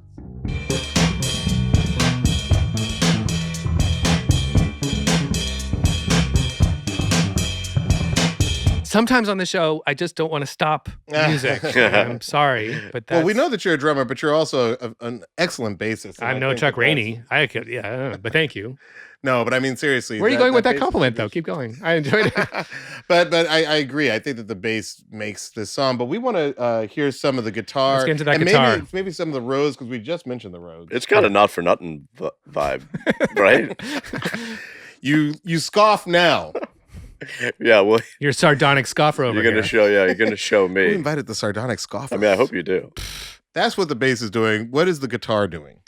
Sometimes on the show, I just don't want to stop music. I'm sorry, but that's... Well, we know that you're a drummer, but you're also an excellent bassist. and I'm I no think Chuck that that's- Rainey. I could, yeah, but thank you. No, but I mean seriously. Where are you going with that bass- compliment, though? Keep going. I enjoyed it. but I agree. I think that the bass makes this song. But we want to hear some of the guitar. Let's get into that and guitar. Maybe some of the Rhodes because we just mentioned the Rhodes. It's got a not for nothing vibe, right? You scoff now. Yeah, well, You're a sardonic scoffer over you're gonna here. show. Yeah, you're gonna show Who me. invited the sardonic scoffer? I mean, I hope you do. That's what the bass is doing. What is the guitar doing?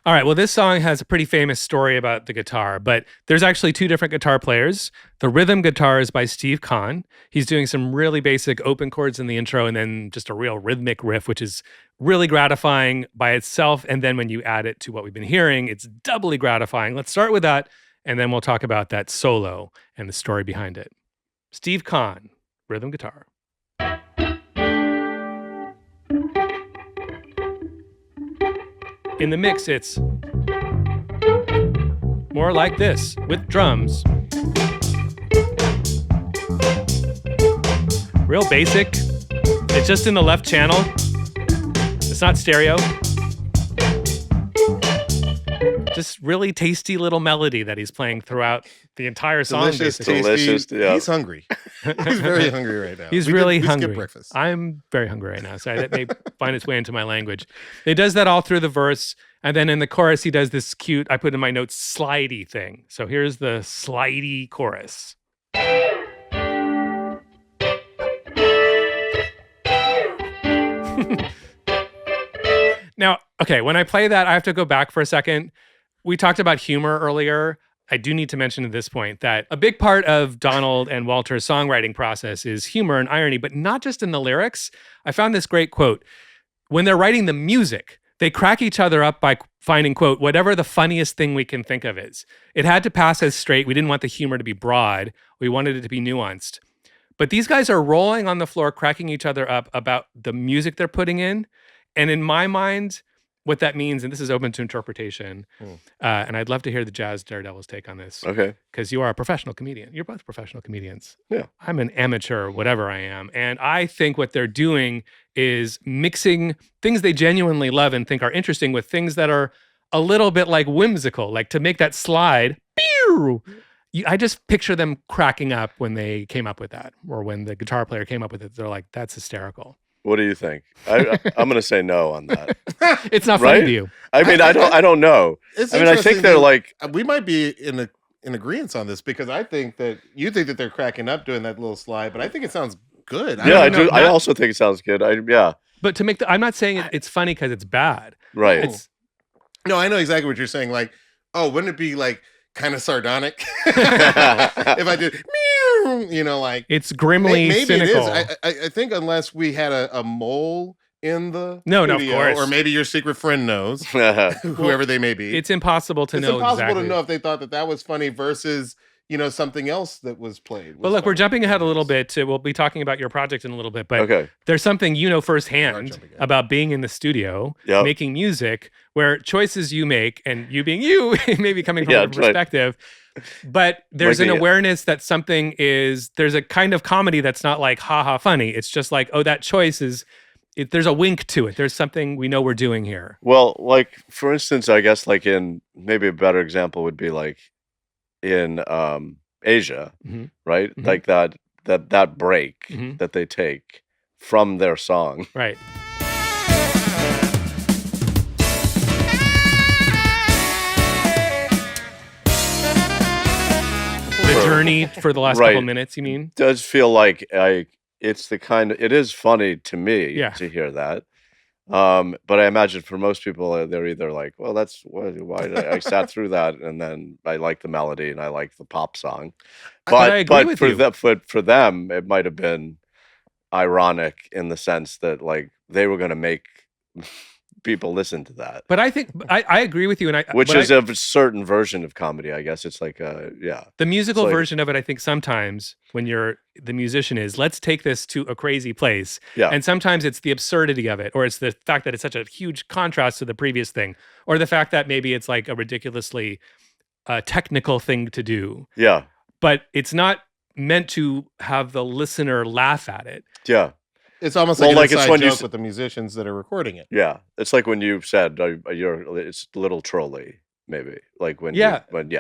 All right. Well, this song has a pretty famous story about the guitar, but there's actually two different guitar players. The rhythm guitar is by Steve Kahn. He's doing some really basic open chords in the intro and then just a real rhythmic riff, which is really gratifying by itself. And then when you add it to what we've been hearing, it's doubly gratifying. Let's start with that, and then we'll talk about that solo and the story behind it. Steve Kahn, rhythm guitar. In the mix, it's more like this with drums. Real basic. It's just in the left channel. It's not stereo. Just really tasty little melody that he's playing throughout the entire song. Delicious, basically. tasty. Delicious, yeah. He's hungry. He's very hungry right now. He's We really we hungry. skipped breakfast. I'm very hungry right now, so that may find its way into my language. It does that all through the verse, and then in the chorus, he does this cute, I put in my notes, slidey thing. So here's the slidey chorus. Now, okay, when I play that, I have to go back for a second. We talked about humor earlier. I do need to mention at this point that a big part of Donald and Walter's songwriting process is humor and irony, but not just in the lyrics. I found this great quote. When they're writing the music, they crack each other up by finding, quote, whatever the funniest thing we can think of is. It had to pass as straight. We didn't want the humor to be broad. We wanted it to be nuanced. But these guys are rolling on the floor, cracking each other up about the music they're putting in. And in my mind, what that means, and this is open to interpretation, and I'd love to hear the Jazz Daredevils take on this. Okay. Because you are a professional comedian. You're both professional comedians. Yeah. I'm an amateur, whatever I am. And I think what they're doing is mixing things they genuinely love and think are interesting with things that are a little bit like whimsical, like to make that slide. Pew! I just picture them cracking up when they came up with that, or when the guitar player came up with it. They're like, that's hysterical. What do you think? I'm going to say no on that. It's not funny Right? to you. I mean, I don't know. It's I mean, I think interesting they're that- like, we might be in agreement on this because I think that you think that they're cracking up doing that little slide, but I think it sounds good. yeah, I know, do. I not- also think it sounds good. Yeah, But to make I'm not saying it's funny because it's bad. right. It's No, I know exactly what you're saying. Like, oh, wouldn't it be like kind of sardonic if I did, meow, you know, like it's grimly maybe cynical. it is. I think unless we had a mole in the No, of studio, course. or maybe your secret friend knows, whoever they may be. It's impossible to It's know impossible exactly. to know if they thought that was funny versus something else that was played. But look, we're jumping ahead a little bit. We'll be talking about your project in a little bit, but Okay. there's something you know We are firsthand jumping ahead. about being in the studio, Yep. making music, where choices you make, and you being you, maybe coming from Yeah, a that's right. perspective, but there's an Like awareness that something there's a kind of comedy that's not like, ha funny. It's just like, oh, that choice is, there's a wink to it. There's something we know we're doing here. Well, like for instance, I guess like in maybe a better example would be like in Asia, Mhm. right? Mhm. Like that break Mhm. that they take from their song. Right. The journey for the last couple Right. minutes, you mean? Does feel like it's the kind of, it is funny to me Yeah. to hear that. But I imagine for most people, they're either like, well, that's why I sat through that, and then I like the melody and I like the pop song. But I agree with for you. for them, it might have been ironic in the sense that like they were going to make people listen to that, But I think I agree with you, and which but is a certain version of comedy, I guess. It's like yeah, the musical like- version of it. I think sometimes when you're the musician is, let's take this to a crazy place, yeah, and sometimes it's the absurdity of it, or it's the fact that it's such a huge contrast to the previous thing, or the fact that maybe it's like a ridiculously technical thing to do, yeah, but it's not meant to have the listener laugh at it. yeah. It's almost Well, like, like an it's inside when you joke s- with the musicians that are recording it. Yeah, it's like when you said it's a little trolly, maybe like when Yeah. when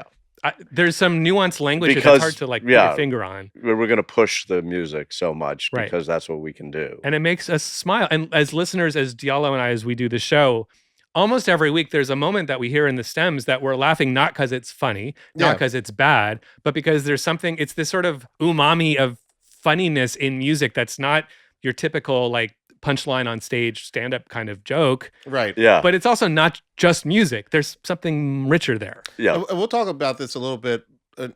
There's some nuanced language Because- that's hard to like put yeah. your finger on, we're going to push the music so much Right. because that's what we can do. and it makes us smile. And as listeners, as Diallo and I, as we do the show, almost every week there's a moment that we hear in the stems that we're laughing not because it's funny, not Yeah. because it's bad, but because there's something, it's this sort of umami of funniness in music that's not your typical like punchline on stage stand-up kind of joke. Right. Yeah. But it's also not just music. There's something richer there. Yeah. And we'll talk about this a little bit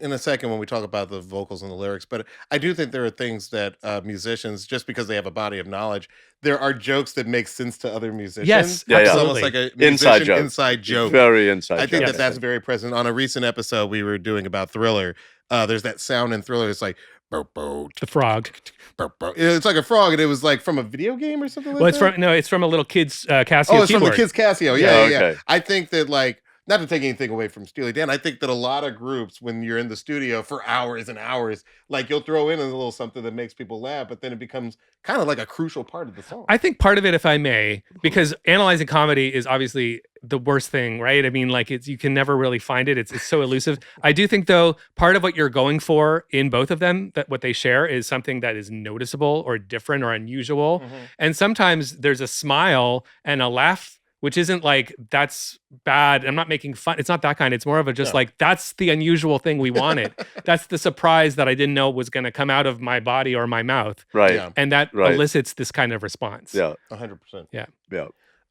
in a second when we talk about the vocals and the lyrics, but I do think there are things that musicians, just because they have a body of knowledge, there are jokes that make sense to other musicians. Yes, Yeah, yeah. It's absolutely. almost like a Inside musician joke. inside joke. Very inside. I think joke. that that's very present. On a recent episode we were doing about Thriller, there's that sound in Thriller. It's like, burp, burp, The frog. burp, burp. It's like a frog, and it was like from a video game or something like Well, it's that? it's from a little kid's Casio Oh, it's from keyboard. the Kids Casio. Yeah, Yeah. okay. I think that, like, not to take anything away from Steely Dan, I think that a lot of groups, when you're in the studio for hours and hours, like you'll throw in a little something that makes people laugh, but then it becomes kind of like a crucial part of the song. I think part of it, if I may, because analyzing comedy is obviously the worst thing, right? I mean, like you can never really find it. It's so elusive. I do think though, part of what you're going for in both of them, that what they share is something that is noticeable or different or unusual. And sometimes there's a smile and a laugh, which isn't like, that's bad. I'm not making fun. It's not that kind. It's more of a just like, that's the unusual thing we wanted. That's the surprise that I didn't know was going to come out of my body or my mouth. Right. Yeah. And that Right. elicits this kind of response. Yeah. 100%. Yeah.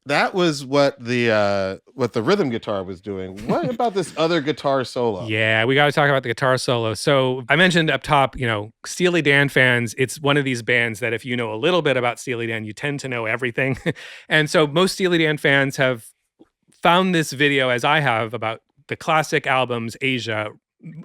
That was what the rhythm guitar was doing. What about this other guitar solo? Yeah, we got to talk about the guitar solo. So I mentioned up top, Steely Dan fans, it's one of these bands that if you know a little bit about Steely Dan, you tend to know everything. And so most Steely Dan fans have found this video, as I have, about the classic albums, Asia,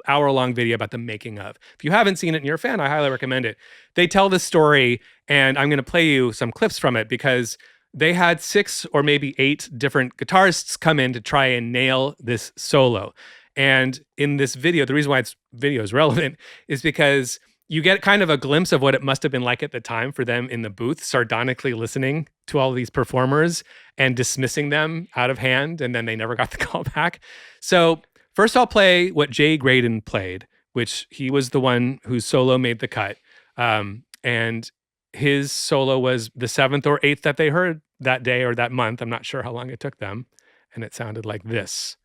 hour-long video about the making of. If you haven't seen it and you're a fan, I highly recommend it. They tell this story, and I'm going to play you some clips from it because they had 6 or maybe 8 different guitarists come in to try and nail this solo. And in this video, the reason why this video is relevant is because you get kind of a glimpse of what it must have been like at the time for them in the booth, sardonically listening to all of these performers and dismissing them out of hand, and then they never got the call back. So first I'll play what Jay Graydon played, which he was the one whose solo made the cut. And his solo was the 7th or 8th that they heard that day or that month. I'm not sure how long it took them. And it sounded like this.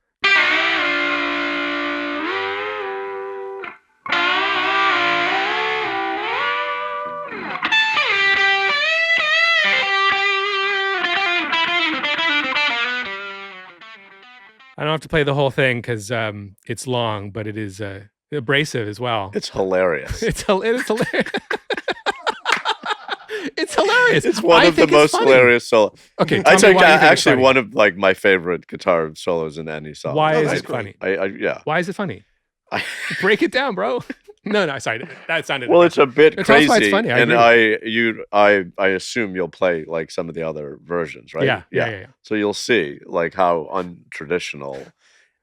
I don't have to play the whole thing because it's long, but it is abrasive as well. It's hilarious. It's hilarious. It's hilarious. It's one I of the think it's most funny. hilarious solos. Okay, I tell me think why you think it's actually funny. one of like my favorite guitar solos in any song. Why is that's it great. funny? Yeah. Why is it funny? Break it down, bro. No, sorry. That sounded Well, it's a bit Tell us crazy, why it's funny. I and agree. I assume you'll play like some of the other versions, right? Yeah. So you'll see like how untraditional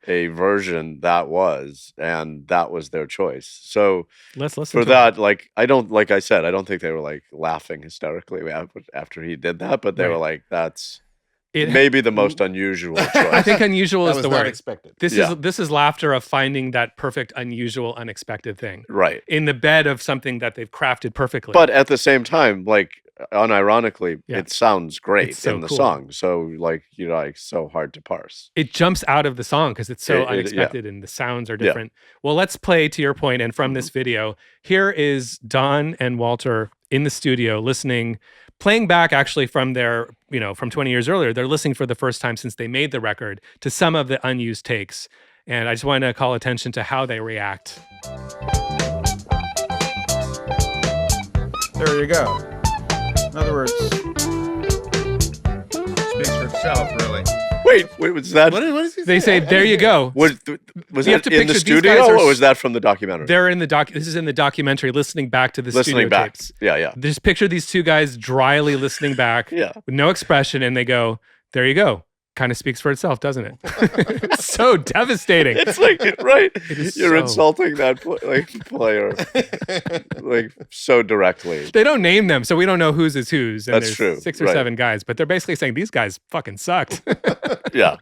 a version that was, and that was their choice. So Let's listen for to that, like I don't think they were like laughing hysterically after he did that, but they were Right. like, that's it. maybe the most unusual choice. I think unusual That is was the not word. expected. This is laughter of finding that perfect, unusual, unexpected thing Right. in the bed of something that they've crafted perfectly. But at the same time, like unironically, Yeah. it sounds great It's so in the cool. song. So like so hard to parse. it jumps out of the song because it's so Yeah. unexpected and the sounds are different. Well, let's play to your point, and from this video, here is Don and Walter in the studio listening, playing back actually from their, from 20 years earlier. They're listening for the first time since they made the record to some of the unused takes. And I just want to call attention to how they react. There you go. In other words, speaks for itself, really. Wait, was that? What is he They say, saying? there you go. Was You have that to in the picture these studio guys are or was that from the documentary? They're in the this is in the documentary, listening back to the Listening studio back. tapes. Yeah. Just picture these two guys dryly listening back Yeah. with no expression, and they go, there you go. Kind of speaks for itself, doesn't it? It's so devastating. It's like right. is You're so- insulting that player like so directly. They don't name them, so we don't know whose is whose. And That's there's true, 6 or right. 7 guys, but they're basically saying these guys fucking sucked. Yeah.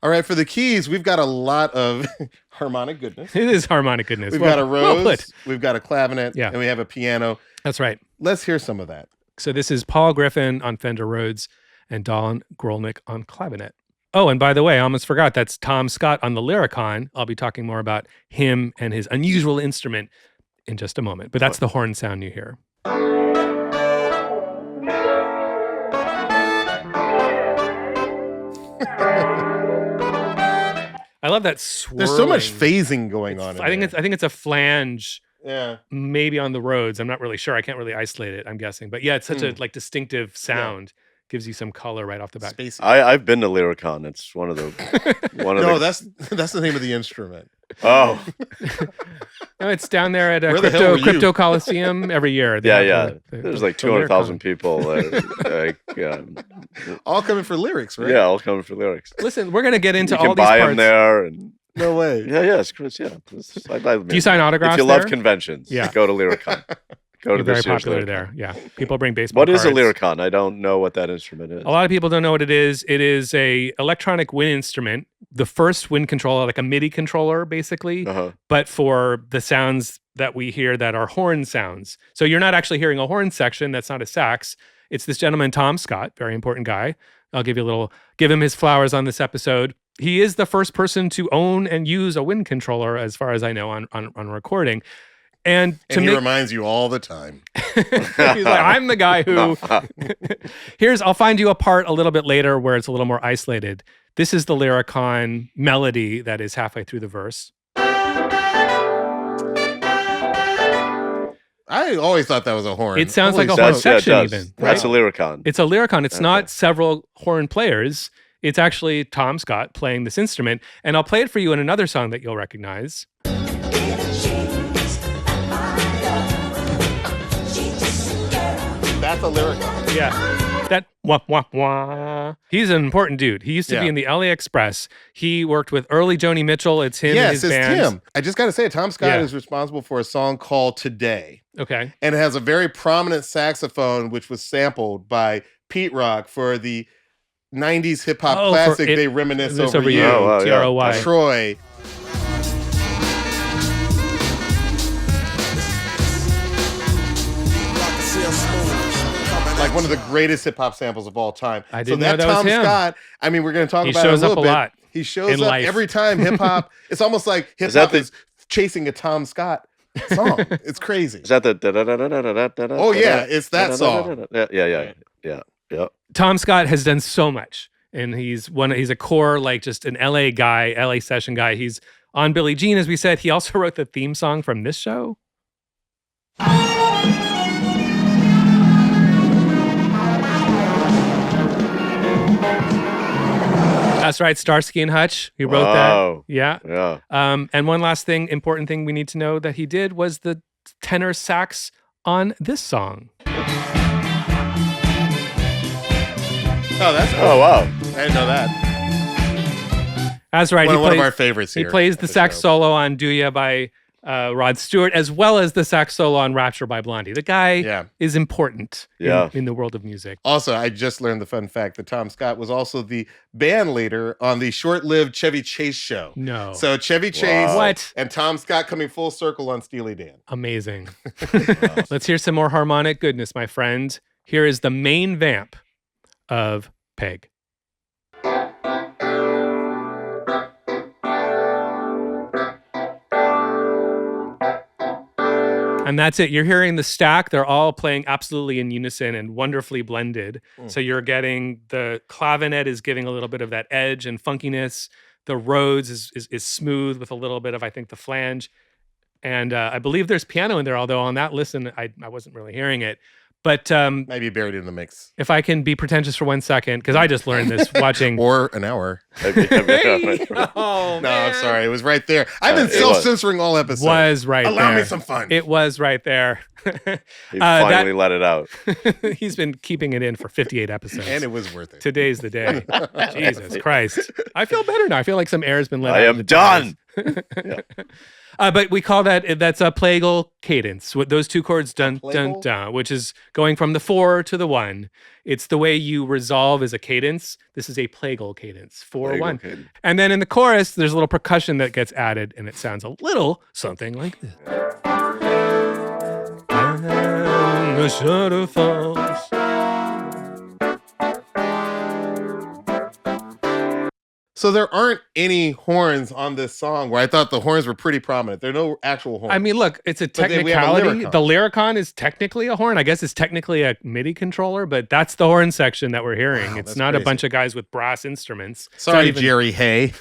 All right, for the keys, we've got a lot of harmonic goodness. It is harmonic goodness. We've Well- got a well rose, put. we've got a clavinet, Yeah. and we have a piano. That's right. Let's hear some of that. So this is Paul Griffin on Fender Rhodes. and Don Grolnick on clavinet. Oh, and by the way, I almost forgot, that's Tom Scott on the Lyricon. I'll be talking more about him and his unusual instrument in just a moment, but that's the horn sound you hear. I love that swirling. There's so much phasing going on. I think it's a flange. Yeah. Maybe on the Rhodes. I'm not really sure. I can't really isolate it, I'm guessing. But yeah, it's such a like distinctive sound. Yeah. Gives you some color right off the bat. I've been to Lyricon. It's one of the No, that's the name of the instrument. Oh. No, it's down there at Crypto Coliseum every year. There's like 200,000 people. All coming for lyrics, right? Yeah, all coming for lyrics. Listen, we're gonna get into all these parts. You can buy them there. And no way. Yeah, it's Chris. Yeah. Do you sign autographs? If you love conventions, go to Lyricon. Go to very popular Lyricon. there. Yeah, people bring baseball. What cards. is a Lyricon? I don't know what that instrument is. A lot of people don't know what it is. It is a electronic wind instrument, the first wind controller, like a MIDI controller, basically, but for the sounds that we hear that are horn sounds. So you're not actually hearing a horn section. That's not a sax. It's this gentleman, Tom Scott, very important guy. I'll give him his flowers on this episode. He is the first person to own and use a wind controller, as far as I know, on recording. And he reminds you all the time. He's like, I'm the guy who. I'll find you a part a little bit later where it's a little more isolated. This is the Lyricon melody that is halfway through the verse. I always thought that was a horn. It sounds like a horn section, even. Right? That's a Lyricon. It's a Lyricon. It's not several horn players. It's actually Tom Scott playing this instrument. And I'll play it for you in another song that you'll recognize. That's a Lyricon. Yeah. That wah, wah, wah. He's an important dude. He used to be in the LA Express. He worked with early Joni Mitchell. It's him and his band. Yes, it's Tim. I just got to say, Tom Scott is responsible for a song called Today. Okay. And it has a very prominent saxophone, which was sampled by Pete Rock for the 90s hip-hop classic, They Reminisce Over You. T-R-O-Y. Troy. Like one of the greatest hip hop samples of all time. I didn't know that was him. Scott, I mean, we're going to talk about it a little bit. Lot he shows up every time hip hop. It's almost like hip hop is chasing a Tom Scott song. It's crazy. Is that the? Oh yeah, it's that song. Yeah. Tom Scott has done so much, and he's a core, like just an LA guy, LA session guy. He's on Billie Jean, as we said. He also wrote the theme song from this show. That's right, Starsky and Hutch. He wrote that. Yeah. And one last important thing we need to know that he did was the tenor sax on this song. Oh, that's cool. Oh, wow. I didn't know that. That's right. One of our favorites here. He plays the sax solo on Do Ya by Rod Stewart, as well as the sax solo on Rapture by Blondie. The guy is important in the world of music. Also, I just learned the fun fact that Tom Scott was also the band leader on the short-lived Chevy Chase show. No. So Chevy Chase and Tom Scott coming full circle on Steely Dan. Amazing. Let's hear some more harmonic goodness, my friend. Here is the main vamp of Peg. And that's it. You're hearing the stack. They're all playing absolutely in unison and wonderfully blended. So you're getting the clavinet is giving a little bit of that edge and funkiness. The Rhodes is smooth with a little bit of, I think, the flange. And I believe there's piano in there, although on that listen, I wasn't really hearing it. But maybe buried in the mix. If I can be pretentious for 1 second, because I just learned this watching. Or an hour. Oh, no, I'm sorry. It was right there. I've been self-censoring all episodes. Was right Allow there. me some fun. It was right there. He finally let it out. He's been keeping it in for 58 episodes. And it was worth it. Today's the day. Jesus Christ. I feel better now. I feel like some air has been let out. I am done. But we call that's a plagal cadence. With those two chords, dun, dun, dun, which is going from the 4 to the 1. It's the way you resolve as a cadence. This is a plagal cadence, 4-1. Cadence. And then in the chorus, there's a little percussion that gets added, and it sounds a little something like this. And the shadow falls. So there aren't any horns on this song where I thought the horns were pretty prominent. There are no actual horns. I mean, look, it's a But then we have a technicality. Lyricon. The Lyricon is technically a horn. I guess it's technically a MIDI controller, but that's the horn section that we're hearing. Wow, it's that's not crazy. a bunch of guys with brass instruments. It's Sorry, not even- Jerry Hay.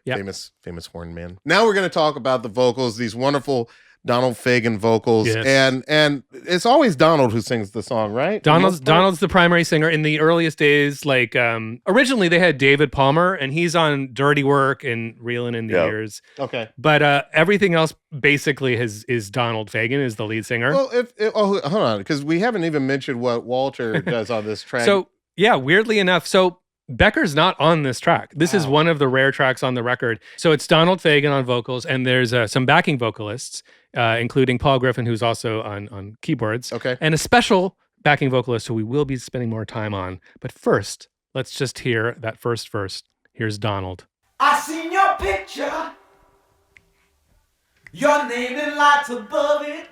Yeah. Famous horn man. Now we're going to talk about the vocals, these wonderful Donald Fagen vocals. Yes. And it's always Donald who sings the song, right? Donald's the primary singer in the earliest days. Like originally they had David Palmer, and he's on Dirty Work and Reelin' in the Yeah. Years. Okay. But everything else basically is Donald Fagen is the lead singer. Well, hold on, because we haven't even mentioned what Walter does on this track. So yeah, weirdly enough, so Becker's not on this track. This is Wow. one of the rare tracks on the record. So it's Donald Fagen on vocals, and there's some backing vocalists, including Paul Griffin, who's also on keyboards, Okay. and a special backing vocalist who we will be spending more time on. But first, let's just hear that first verse. Here's Donald. I seen your picture, your name in lights above it.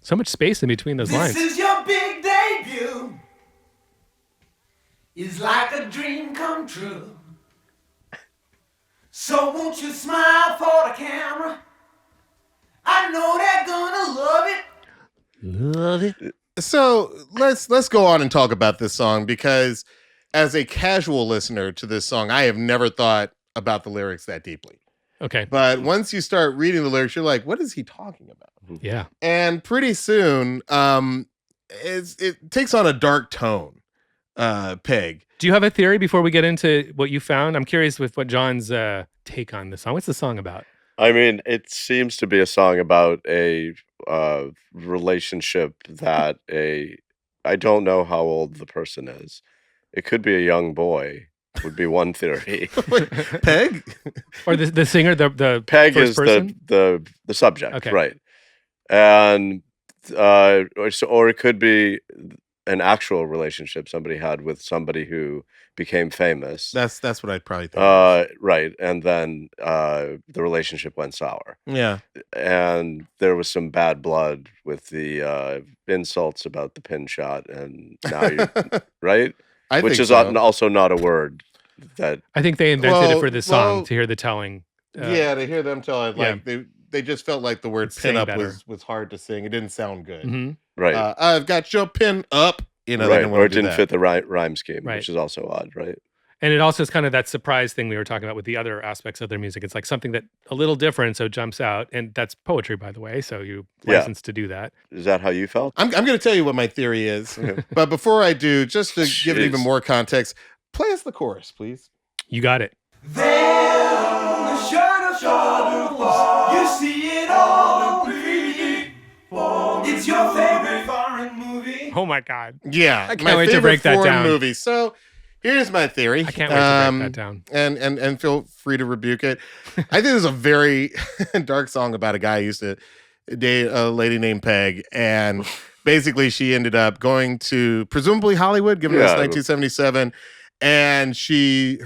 So much space in between those This lines. is your big debut. It's like a dream come true. So won't you smile for the camera? I know they're gonna love it. Love it. So let's go on and talk about this song, because as a casual listener to this song, I have never thought about the lyrics that deeply. Okay. But once you start reading the lyrics, you're like, what is he talking about? Yeah. And pretty soon, it takes on a dark tone. Peg. Do you have a theory before we get into what you found? I'm curious with what John's take on this song. What's the song about? I mean, it seems to be a song about a relationship that I don't know how old the person is. It could be a young boy, would be one theory. Wait, Peg? Or the singer, the Peg first is person? the subject, Okay. right? And or it could be an actual relationship somebody had with somebody who became famous. That's what I'd probably think. Right, and then the relationship went sour, Yeah. and there was some bad blood with the insults about the pin shot, and now you right, I which think is so. also not a word that I think they invented it Well- for this song well, to hear the telling. Yeah, to hear them tell it, like they just felt like the word Sing pin up better. was hard to sing. It didn't sound good. Mhm. right, I've got your pin up. You know, they right, didn't or want it to do didn't that. fit the rhyme scheme, Right. which is also odd, right? And it also is kind of that surprise thing we were talking about with the other aspects of their music. It's like something that a little different, so it jumps out. And that's poetry, by the way. So you Yeah. license to do that. Is that how you felt? I'm going to tell you what my theory is, but before I do, just to give it even Jeez. more context, play us the chorus, please. You got it. There, the shadow, you see it all. It's your favorite foreign movie. Oh my God. Yeah, I can't my wait to favorite break that foreign down. movie. So here's my theory. I can't wait to break that down. And feel free to rebuke it. I think it's a very dark song about a guy who used to date a lady named Peg, and basically she ended up going to presumably Hollywood, given this Yeah. 1977, and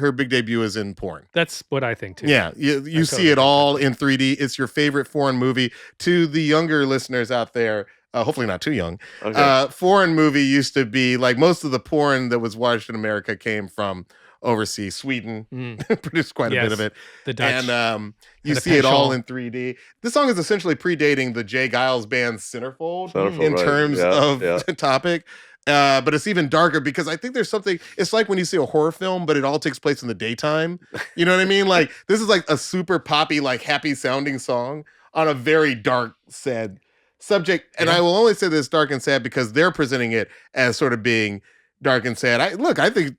her big debut is in porn. That's what I think too. Yeah, you totally see think it all in 3D. It's your favorite foreign movie. To the younger listeners out there, hopefully not too young, Okay. foreign movie used to be like most of the porn that was watched in America came from overseas. Sweden Mm. produced quite a Yes, bit of it. the Dutch. And you And the see it all penchant. in 3D. This song is essentially predating the Jay Giles band Centerfold, Centerfold, in right. terms Yeah, of yeah. topic. But it's even darker because I think there's something. It's like when you see a horror film, but it all takes place in the daytime. You know what I mean? Like this is like a super poppy, like happy sounding song on a very dark, sad subject. And Yeah. I will only say this dark and sad because they're presenting it as sort of being dark and sad. I think,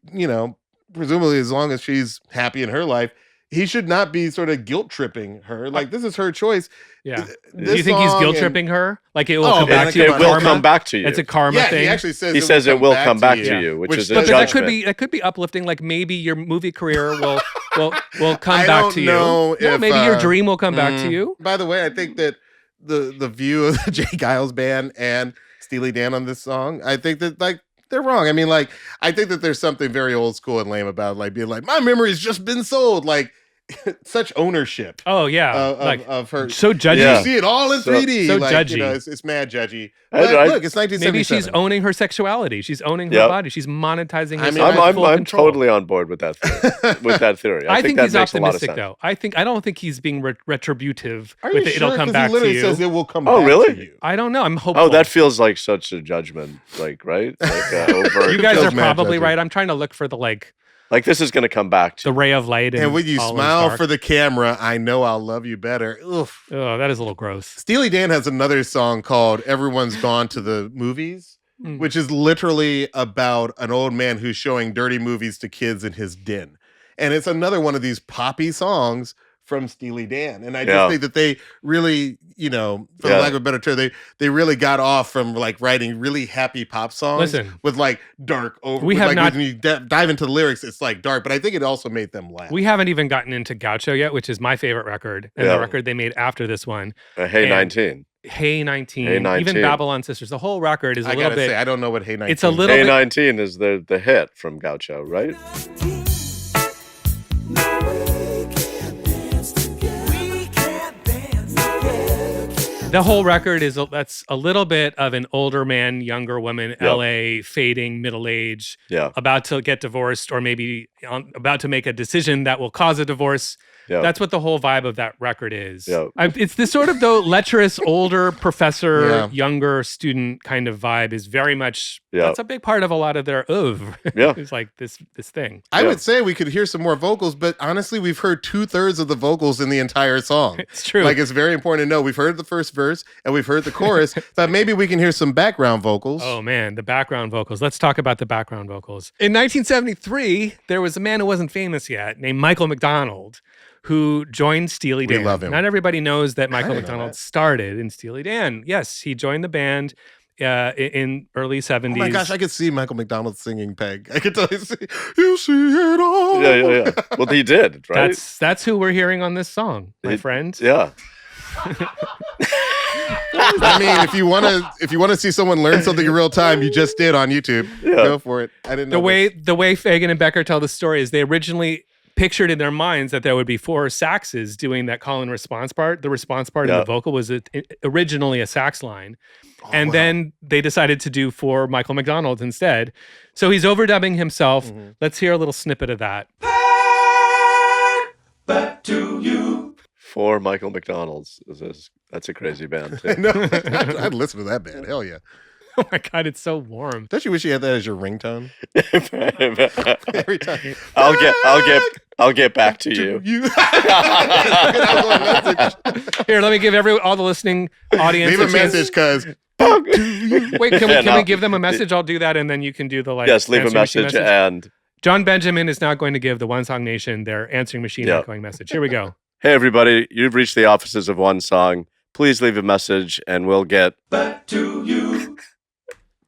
presumably as long as she's happy in her life, he should not be sort of guilt tripping her. Like this is her choice. Yeah. This Do you think he's song guilt and- tripping her? Like it will Oh, come man, back to you? come It will Karma? come back to you. It's a karma Yeah, thing. he actually says He says it will come back to you, which is a but that judgment. could be uplifting. Like maybe your movie career will come I back don't to you. know Yeah, if, maybe your uh, dream will come back to you. By the way, I think that the view of the Jay Giles band and Steely Dan on this song, I think that like they're wrong. I mean, like I think that there's something very old school and lame about like being like my memory's just been sold. Like such ownership Oh yeah, of her. so judgy. Yeah. You see it all in 3D. so like, judgy. You know, it's mad judgy. I- But I- look, it's 1977. Maybe she's owning her sexuality. She's owning her Yep. body. She's monetizing I herself. mean, with I'm full control. totally on board with that theory. With that theory, I think that he's makes a lot of optimistic, sense. though. I don't think he's being retributive. Are with you it. sure? It'll come 'Cause back he literally to you. says it will come Oh, back really? to you. I don't know. I'm hopeful. Oh, that feels like such a judgment, like right? Like overt. you guys feels are mad probably judgy. right. I'm trying to look for the Like this is going to come back to the ray of light. And when you all is smile dark. for the camera, I know I'll love you better. Oof. Oh, that is a little gross. Steely Dan has another song called Everyone's Gone to the Movies, Mm. which is literally about an old man who's showing dirty movies to kids in his den. And it's another one of these poppy songs from Steely Dan. And I just Yeah. think that they really, you know, for the Yeah. lack of a better term, they really got off from like writing really happy pop songs Listen. with like dark over. We with, have like, not- when you dive into the lyrics, it's like dark, but I think it also made them laugh. We haven't even gotten into Gaucho yet, which is my favorite record, and Yeah. the record they made after this one. Hey And 19. Hey 19, Hey 19. even Babylon Sisters. The whole record is a I little gotta bit. say, I don't know what Hey 19 It's a little Hey bit. 19 is the hit from Gaucho, right? The whole record is that's a little bit of an older man, younger woman, Yep. LA, fading middle age, Yeah. about to get divorced, or maybe about to make a decision that will cause a divorce. Yeah. That's what the whole vibe of that record is. Yeah. It's this sort of though lecherous older professor, Yeah. younger student kind of vibe is very much. Yeah. That's a big part of a lot of their oeuvre. Yeah. It's like this thing. I Yeah. would say we could hear some more vocals, but honestly, we've heard 2/3 of the vocals in the entire song. It's true. Like, it's very important to know. We've heard the first verse and we've heard the chorus, but maybe we can hear some background vocals. Oh man, the background vocals. Let's talk about the background vocals. In 1973, there was a man who wasn't famous yet named Michael McDonald who joined Steely We Dan. love him. Not everybody knows that Michael didn't know McDonald that. started in Steely Dan. Yes, he joined the band in early 70s. Oh my gosh, I could see Michael McDonald singing Peg. I could totally see, you see it all. Yeah. Well, he did, right? That's who we're hearing on this song, my friend. Yeah. I mean, if you want to see someone learn something in real time, you just did on YouTube. Yeah. Go for it. I didn't know The way Fagan and Becker tell the story is they originally pictured in their minds that there would be 4 saxes doing that call and response part. The response part of Yeah. the vocal was originally a sax line. Oh, And then they decided to do 4 Michael McDonald instead. So he's overdubbing himself. Mm-hmm. Let's hear a little snippet of that. Back to you. 4 Michael McDonald's. That's a crazy band too. No, I'd listen to that band. Hell yeah. Oh my God, it's so warm. Don't you wish you had that as your ringtone every time? I'll get back to you. Here, let me give all the listening audience Leave a chance- message, cuz. Wait, can Yeah, we no. give them a message? I'll do that, and then you can do the like. Yes, leave a answering machine message and John Benjamin is now going to give the One Song Nation their answering machine Yeah. echoing message. Here we go. hey everybody, you've reached the offices of One Song. Please leave a message and we'll get Back to you.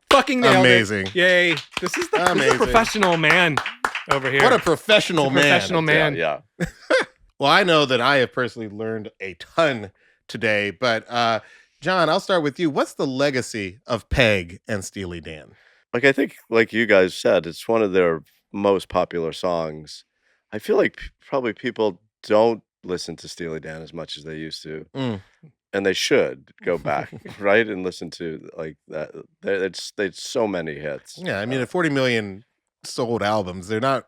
Fucking nailed Amazing. it. Yay. This is a Amazing. professional man over here. What a professional man. professional man. Yeah. Well, I know that I have personally learned a ton today, but John, I'll start with you. What's the legacy of Peg and Steely Dan? Like I think like you guys said, it's one of their most popular songs. I feel like probably people don't listen to Steely Dan as much as they used to. Mm. And they should go back, right? And listen to like that. It's so many hits. Yeah, I mean, at 40 million sold albums, they're not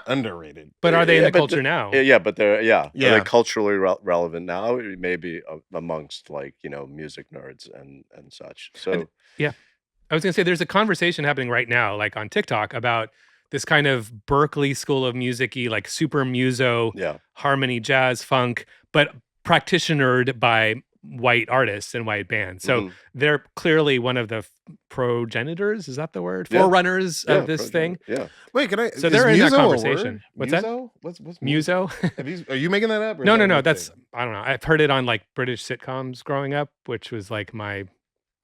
underrated. But are they in Yeah, the but culture now? Yeah, but they're Yeah. they're culturally relevant now. Maybe amongst like music nerds and such. So I was going to say there's a conversation happening right now, like on TikTok, about this kind of Berkeley School of Music-y, like super muso, yeah, harmony, jazz, funk, but practitionered by white artists and white bands. So Mhm. they're clearly one of the progenitors, is that the word? Yeah. Forerunners Yeah, of this thing. Yeah, Wait, can I? So is they're in that muso a conversation. word? What's that? Muso? What's Muso? Are you making that up? Or is No, that no, a no. real That's, thing? I don't know. I've heard it on like British sitcoms growing up, which was like my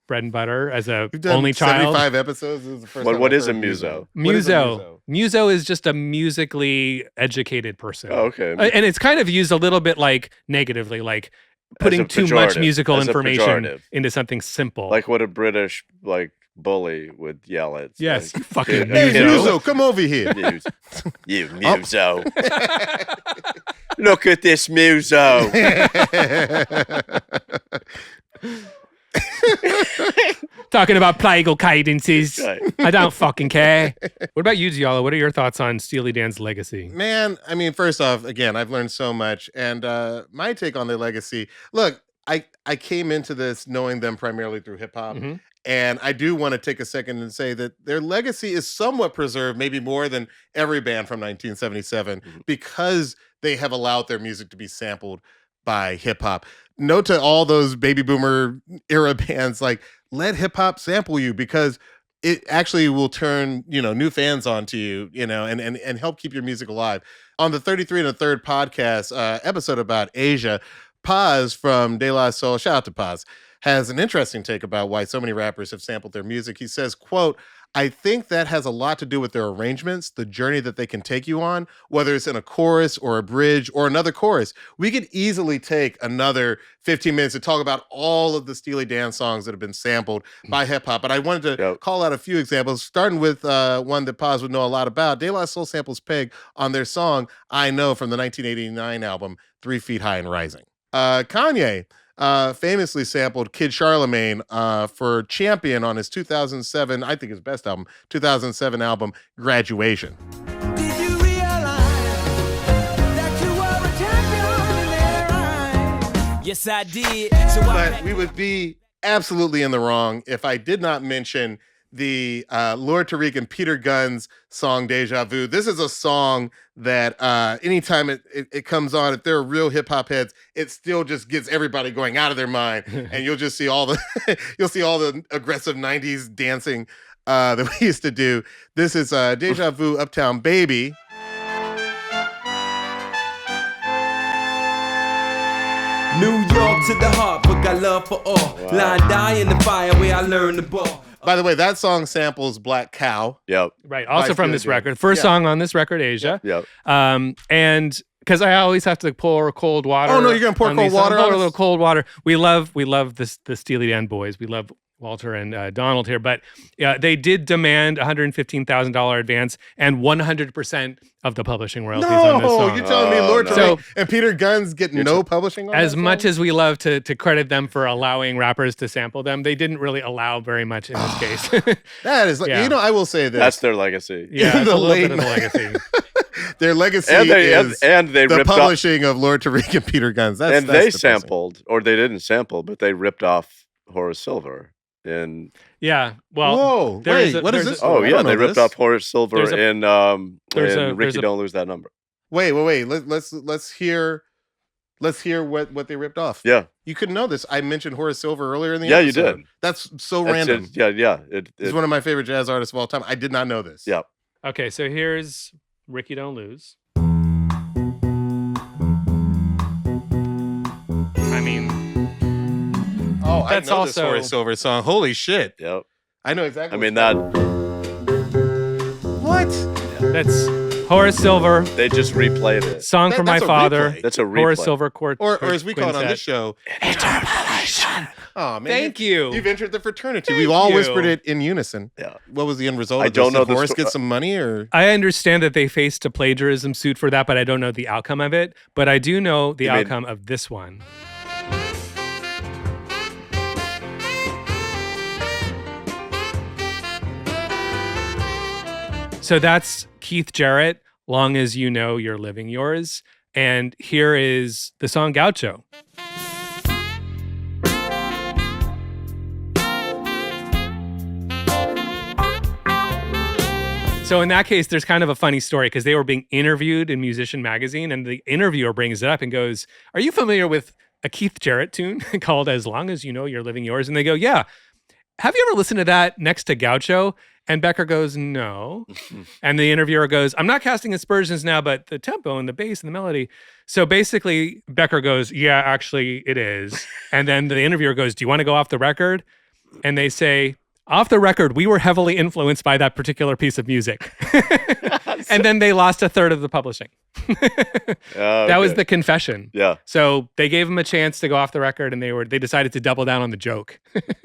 bread and butter as a You've done only child. 75 episodes. This is the first What- time what I've is a heard muso? What is a Muso. Muso is just a musically educated person. oh, okay. And it's kind of used a little bit like negatively, like putting a too much pejorative, musical as a information pejorative. into something simple. Like what a British like bully would yell at. Yes, like, you fucking Hey, muso. Muso, come over here. You muso. Look at this muso. Talking about plagal cadences. Right. I don't fucking care. What about you, Giallo? What are your thoughts on Steely Dan's legacy? Man, I mean, first off, again, I've learned so much. And my take on their legacy, look, I came into this knowing them primarily through hip hop. Mhm. And I do want to take a second and say that their legacy is somewhat preserved, maybe more than every band from 1977, because they have allowed their music to be sampled by hip hop. Note to all those baby boomer era bands, like, let hip hop sample you, because it actually will turn, new fans onto you, and help keep your music alive. On the 33 and a Third podcast episode about Asia, Paz from De La Soul, shout out to Paz, has an interesting take about why so many rappers have sampled their music. He says, quote, I think that has a lot to do with their arrangements, the journey that they can take you on, whether it's in a chorus or a bridge or another chorus. We could easily take another 15 minutes to talk about all of the Steely Dan songs that have been sampled by hip hop. But I wanted to call out a few examples, starting with one that Paz would know a lot about. De La Soul samples Peg on their song, I Know, from the 1989 album, 3 Feet High and Rising. Kanye famously sampled Kid Charlemagne for Champion on his 2007, I think his best album, 2007 album, Graduation. Did you realize that you were a champion in their eyes? Yes, I did. But we would be absolutely in the wrong if I did not mention the Lord Tariq and Peter Gunn's song Deja Vu. This is a song that anytime it comes on, if there are real hip hop heads, it still just gets everybody going out of their mind. And you'll just see all the aggressive 90s dancing that we used to do. This is Deja Vu, Uptown Baby. New York to the heart, but got love for all. Wow. Line die in the fire where I learned the ball. By the way, that song samples Black Cow. Yep. Right. Also By from Steely this Dan. record. First Yeah. song on this record, Asia. Yep. And because I always have to pour cold water. Oh, no, you're gonna pour on cold these water songs. on Pour a us? little cold water. We love the Steely Dan boys. We love Walter and Donald here, but they did demand $115,000 advance and 100% of the publishing royalties on this No, song. you're telling me Oh, Lord no. Tariq and Peter Gunn's getting no publishing on As that much song? as we love to credit them for allowing rappers to sample them, they didn't really allow very much in this case. That is, Yeah. I will say this. That's their legacy. Yeah, it's the a little bit of the late legacy. Their legacy And they is and they the ripped off, publishing of Lord Tariq and Peter Gunn's. That's and they depressing. sampled, or they didn't sample, but they ripped off Horace Silver. And Yeah. Well, Whoa, there wait, is a- what is there's this? a- oh I yeah, don't know they ripped this. off Horace Silver There's a- in there's a- Ricky there's a- Don't Lose That Number. Wait. Let's hear what they ripped off. Yeah, You couldn't know this. I mentioned Horace Silver earlier in the Yeah, you episode. did. That's so That's random. it. Yeah. He's one of my favorite jazz artists of all time. I did not know this. Yeah. Okay, so here's Ricky Don't Lose. I mean, Oh, I That's know this also- Horace Silver song. Holy shit. Yep. I know exactly. I mean what that What? that's Horace Silver, they just replayed it. Song for My That's a Father, replay. That's a replay. Horace Silver Court. Or as we call it on this show. Oh man. Thank you. You've entered the fraternity. Thank We've all you. whispered it in unison. Yeah. What was the end result? I of don't this? know Did the Horace sto- get some money or? I understand that they faced a plagiarism suit for that, but I don't know the outcome of it. But I do know the You mean- outcome of this one. So that's Keith Jarrett, Long As You Know You're Living Yours. And here is the song Gaucho. So in that case, there's kind of a funny story because they were being interviewed in Musician Magazine, and the interviewer brings it up and goes, "Are you familiar with a Keith Jarrett tune called As Long As You Know You're Living Yours?" And they go, "Yeah. Have you ever listened to that next to Gaucho?" And Becker goes, "No." And the interviewer goes, "I'm not casting aspersions now, but the tempo and the bass and the melody." So basically, Becker goes, "Yeah, actually, it is." And then the interviewer goes, "Do you want to go off the record?" And they say, "Off the record, we were heavily influenced by that particular piece of music." And then they lost a third of the publishing. That was the confession. Yeah. So they gave him a chance to go off the record, and they decided to double down on the joke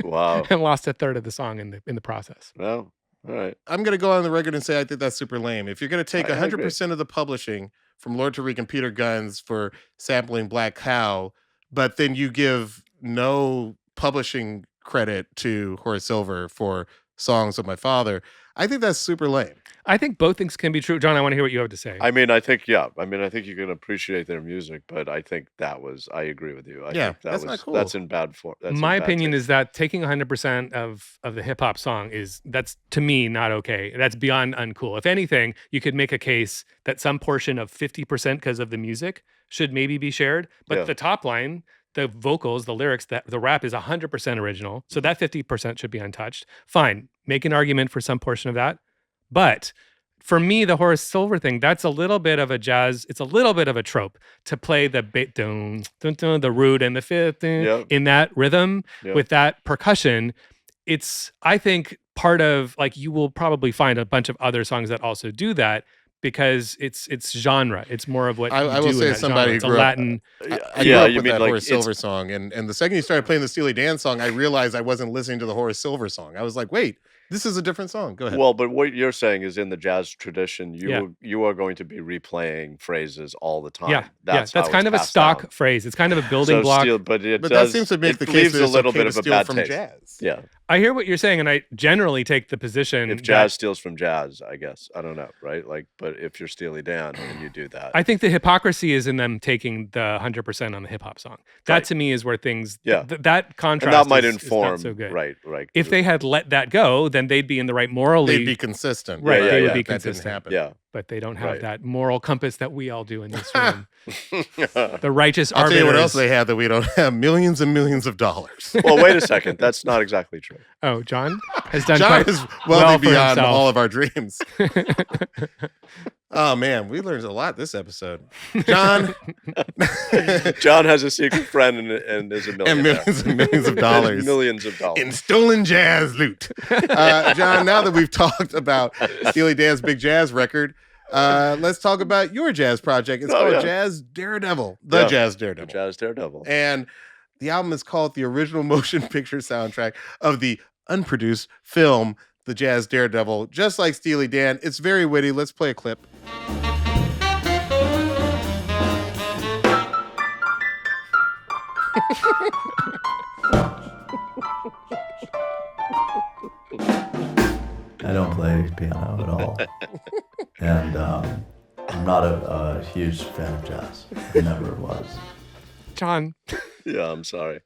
Wow. and lost a third of the song in the process. Well, all right. I'm going to go on the record and say I think that's super lame. If you're going to take I agree. 100% of the publishing from Lord Tariq and Peter Guns for sampling Black Cow, but then you give no publishing credit to Horace Silver for songs of my father. I think that's super lame. I think both things can be true. John, I want to hear what you have to say. I mean, I think you can appreciate their music, but I think I agree with you. I think that's not cool. That's in bad form. My opinion is that taking 100% of the hip hop song that's to me not okay. That's beyond uncool. If anything, you could make a case that some portion of 50% because of the music should maybe be shared, but the top line, the vocals, the lyrics, the rap is 100% original. So that 50% should be untouched. Fine. Make an argument for some portion of that. But for me, the Horace Silver thing, that's a little bit of a jazz. It's a little bit of a trope to play the the root and the fifth in that rhythm with that percussion. It's, I think, part of, like, you will probably find a bunch of other songs that also do that because it's genre. It's more of what I will say, somebody it's who grew Latin. I grew up with that Horace Silver song, and the second you started playing the Steely Dan song, I realized I wasn't listening to the Horace Silver song. I was like, wait, this is a different song. Go ahead. Well, but what you're saying is in the jazz tradition, you are going to be replaying phrases all the time. Yeah, that's kind of a stock phrase. It's kind of a building block. But that seems to make the case that a little bit of a bad from taste. Jazz. Yeah, I hear what you're saying, and I generally take the position if jazz steals from jazz, I guess. I don't know, right? Like, but if you're Steely Dan and you do that, I think the hypocrisy is in them taking the 100% on the hip hop song. That to me is where things that contrast and that might inform is not so good. Right. If they had let that go, then they'd be in the right morally. They'd be consistent. Right, they would be that consistent. Didn't happen. Yeah. But they don't have that moral compass that we all do in this room. The righteous I'll arbiters. tell you what else they have that we don't have: millions and millions of dollars. Well, wait a second. That's not exactly true. Oh, John has done John quite is well for beyond himself. all of our dreams. Oh man, we learned a lot this episode. John has a secret friend and is a millionaire. And millions of dollars. Millions of dollars. In stolen jazz loot. John, now that we've talked about Steely Dan's big jazz record, let's talk about your jazz project. It's called Jazz Daredevil. Jazz Daredevil. The Jazz Daredevil. And the album is called the original motion picture soundtrack of the unproduced film The Jazz Daredevil. Just like Steely Dan, it's very witty. Let's play a clip. I don't play piano at all. And I'm not a huge fan of jazz. I never was. John, Yeah, I'm sorry.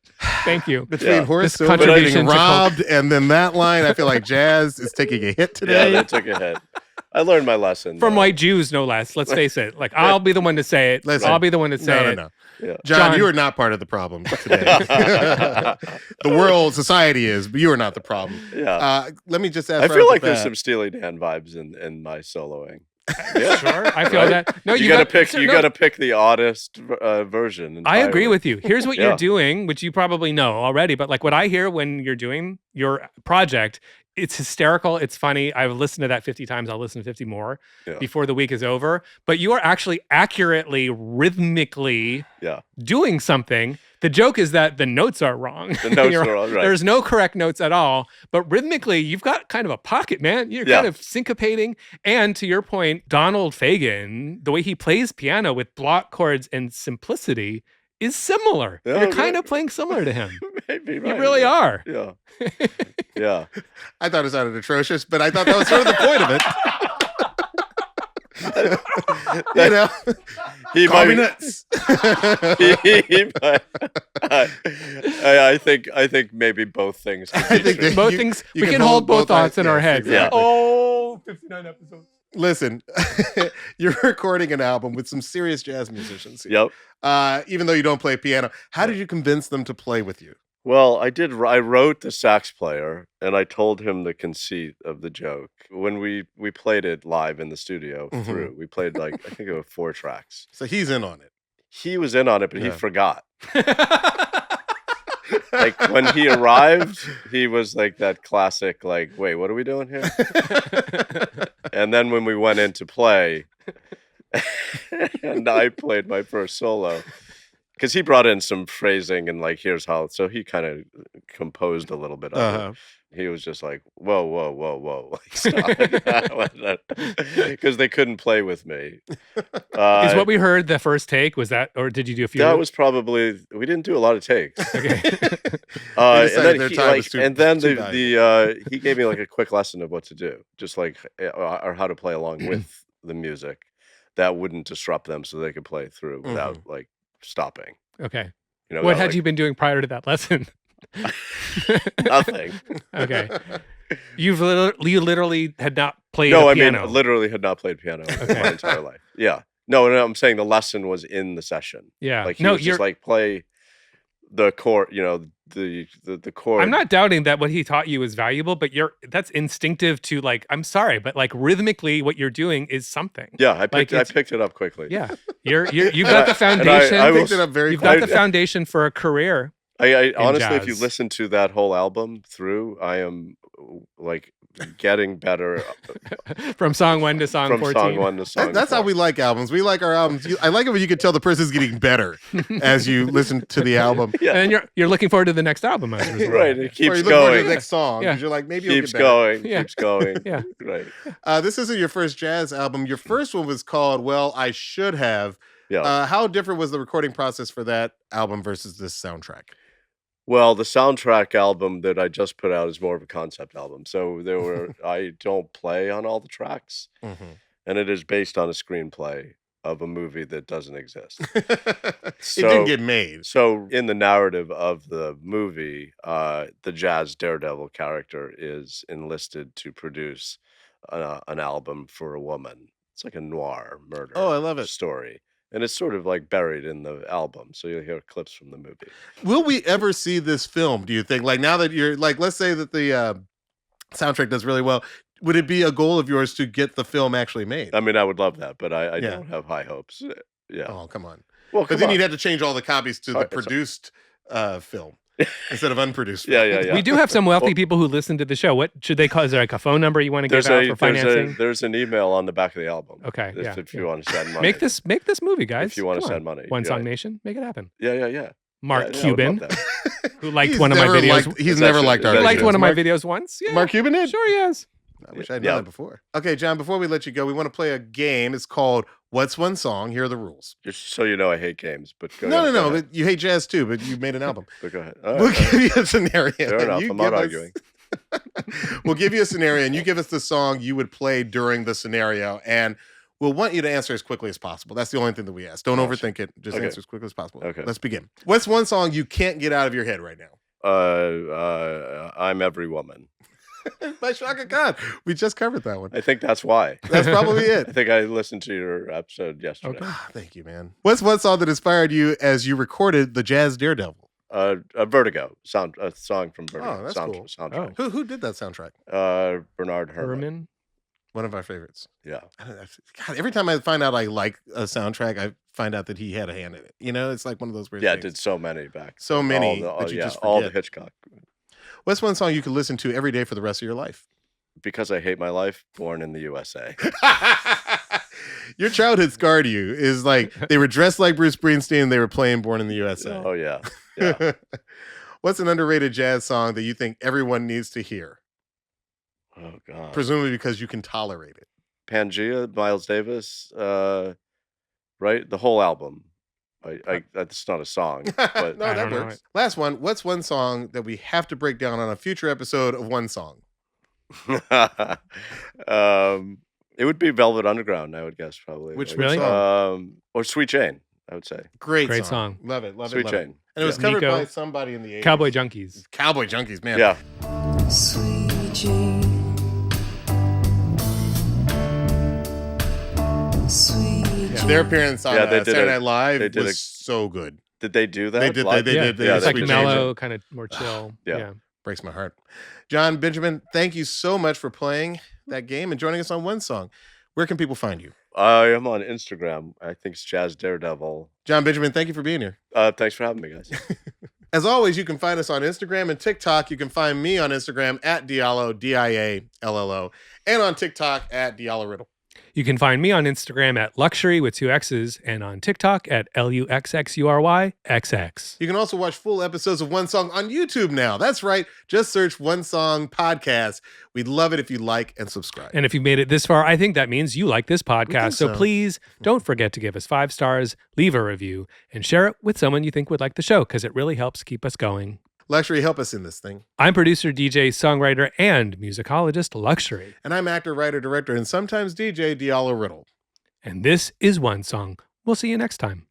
thank you. Between Horace This Silver contribution getting to robbed and then that line, I feel like jazz is taking a hit Yeah, today. that took a hit. I learned my lesson. From white Jews, no less. Let's face it. Like, I'll be the one to say it. Listen, I'll be the one to say it. No. Yeah. John, you are not part of the problem today. The world, society is, but you are not the problem. Yeah. Let me just ask. I right feel off like the there's bat. some Steely Dan vibes in my soloing. Sure, I feel Right? that. No, you gotta pick. You gotta pick the oddest version. I agree with you. Here's what Yeah. you're doing, which you probably know already, but like what I hear when you're doing your project, it's hysterical. It's funny. I've listened to that 50 times. I'll listen to 50 more before the week is over. But you are actually accurately, rhythmically doing something. The joke is that the notes are wrong. The notes are all right. There's no correct notes at all. But rhythmically, you've got kind of a pocket, man. You're kind of syncopating. And to your point, Donald Fagen, the way he plays piano with block chords and simplicity is similar. Yeah, You're kind of playing similar to him. Maybe, You right. really are. Yeah. Yeah. I thought it sounded atrocious, but I thought that was sort of the point of it. You know, He call me might, nuts. he might, I think maybe both things. Could I be think true. that Both you- things, you we can hold both thoughts in our heads. exactly. Oh, 59 episodes. Listen, you're recording an album with some serious jazz musicians here. Yep. Even though you don't play piano, how did you convince them to play with you? Well, I did. I wrote the sax player, and I told him the conceit of the joke when we played it live in the studio. Mhm. We played like I think it was 4 tracks. So he's in on it. He was in on it, but he Yeah. forgot. Like when he arrived, he was like that classic, like, wait, what are we doing here? And then when we went in to play, and I played my first solo, because he brought in some phrasing and like, here's how. So he kind of composed a little bit of it. he was just like, whoa, whoa, whoa, whoa. Because they couldn't play with me. Is what we heard the first take? Was that, or did you do a few? That was probably, we didn't do a lot of takes. Okay. And then he gave me like a quick lesson of what to do, just like, or how to play along with the music that wouldn't disrupt them so they could play through without like stopping. Okay. You know, what had you been doing prior to that lesson? Nothing. Okay. You literally had not played No, a piano. I mean, literally had not played piano my entire life. Yeah. No, I'm saying the lesson was in the session. Yeah. Like he was just like play the chord, you know, the chord. I'm not doubting that what he taught you is valuable, but that's instinctive to like, I'm sorry, but like rhythmically what you're doing is something. Yeah, I picked it up quickly. Yeah. You've got the foundation. Picked it up very You've got the foundation for a career. I honestly, jazz. if you listen to that whole album through, I am like getting better From song 1 to song 14. Song 1 to song That's 4. how we like albums. We like our albums. I like it when you can tell the person's getting better as you listen to the album. Yeah. And you're looking forward to the next album. Right, it Or keeps you look forward to going. the next song because Yeah. you're like, maybe it'll Keeps get better. going. Yeah. Keeps going. Yeah. Right. This isn't your first jazz album. Your first one was called Well, I Should Have. Yeah. How different was the recording process for that album versus this soundtrack? Well, the soundtrack album that I just put out is more of a concept album. So I don't play on all the tracks, and it is based on a screenplay of a movie that doesn't exist. It didn't get made. So in the narrative of the movie, the Jazz Daredevil character is enlisted to produce an album for a woman. It's like a noir murder Oh, I love it. story. And it's sort of like buried in the album. So you'll hear clips from the movie. Will we ever see this film, do you think? Like now that you're like, let's say that the soundtrack does really well. Would it be a goal of yours to get the film actually made? I mean, I would love that, but I Yeah. don't have high hopes. Yeah. Oh, come on. Well, Because then you'd have to change all the copies to the Alright, produced film instead of unproduced. Yeah, film. yeah, yeah. We do have some wealthy Well- people who listen to the show. What should they call? Is there like a phone number you want to give out for financing? There's an email on the back of the album. Okay, If yeah. you want to send money. Make this movie, guys. If you want to Come on. send money. One yeah. Song Nation, make it happen. Yeah. Mark Yeah, I would Cuban, love that. who liked He's one of my never videos. liked- he's Is never that- liked is our that He liked videos. one of my Mark- videos once. Yeah. Mark Cuban did? Sure he is. I wish I'd Yeah. known that before. Okay, John, before we let you go, we want to play a game. It's called What's One Song? Here are the rules. Just so you know, I hate games, but go No. ahead. But you hate jazz too, but you made an album. But go ahead. All right, We'll all right. give you a scenario. Fair and enough. you I'm not give us- arguing. We'll give you a scenario and you give us the song you would play during the scenario. And we'll want you to answer as quickly as possible. That's the only thing that we ask. Don't overthink it. Just Okay. answer as quickly as possible. Okay. Let's begin. What's one song you can't get out of your head right now? I'm Every Woman. By Shaka Khan. We just covered that one. I think that's why. That's probably it. I think I listened to your episode yesterday. Okay. Thank you, man. What's one song that inspired you as you recorded the Jazz Daredevil? Vertigo a song from Vertigo. Oh, that's cool. Soundtrack. Who did that soundtrack? Bernard Herrmann. Herman. One of our favorites. Yeah. God, every time I find out I like a soundtrack, I find out that he had a hand in it. You know, it's like one of those weird Yeah, things. did so many back. So many All that you just all the forget. Hitchcock. What's one song you could listen to every day for the rest of your life? Because I Hate My Life, Born in the USA. Your childhood scarred you. Is like they were dressed like Bruce Springsteen and they were playing Born in the USA. Oh yeah. Yeah. What's an underrated jazz song that you think everyone needs to hear? Oh god. Presumably because you can tolerate it. Pangea, Miles Davis, right? The whole album. That's not a song, but No, I that don't know works. it. Last one. What's one song that we have to break down on a future episode of One Song? it would be Velvet Underground, I would guess, probably. Which Really? song? Or Sweet Jane, I would say. Great Great song. song. Love it. Love Sweet it. Love Jane. it. And it was Yeah. covered Nico. by somebody in the 80s. Cowboy Junkies. Cowboy Junkies, man. Yeah. Sweet Jane. Sweet Yeah. Their appearance on Yeah, they did Saturday a- Night Live they did was a- so good. Did they do that? They did. live? They yeah, did. They yeah, did it's like Sweet Jane. mellow, kind of more chill. Yeah. Yeah. Breaks my heart. John Benjamin, thank you so much for playing that game and joining us on One Song. Where can people find you? I am on Instagram. I think it's Jazz Daredevil. John Benjamin, thank you for being here. Thanks for having me, guys. As always, you can find us on Instagram and TikTok. You can find me on Instagram at Diallo, Diallo, and on TikTok at Diallo Riddle. You can find me on Instagram at Luxury with 2 X's and on TikTok at LUXXURYXX. You can also watch full episodes of One Song on YouTube now. That's right. Just search One Song Podcast. We'd love it if you like and subscribe. And if you've made it this far, I think that means you like this podcast. So so. please don't forget to give us 5 stars, leave a review, and share it with someone you think would like the show because it really helps keep us going. Luxury, help us in this thing. I'm producer, DJ, songwriter, and musicologist Luxury. And I'm actor, writer, director, and sometimes DJ Diallo Riddle. And this is One Song. We'll see you next time.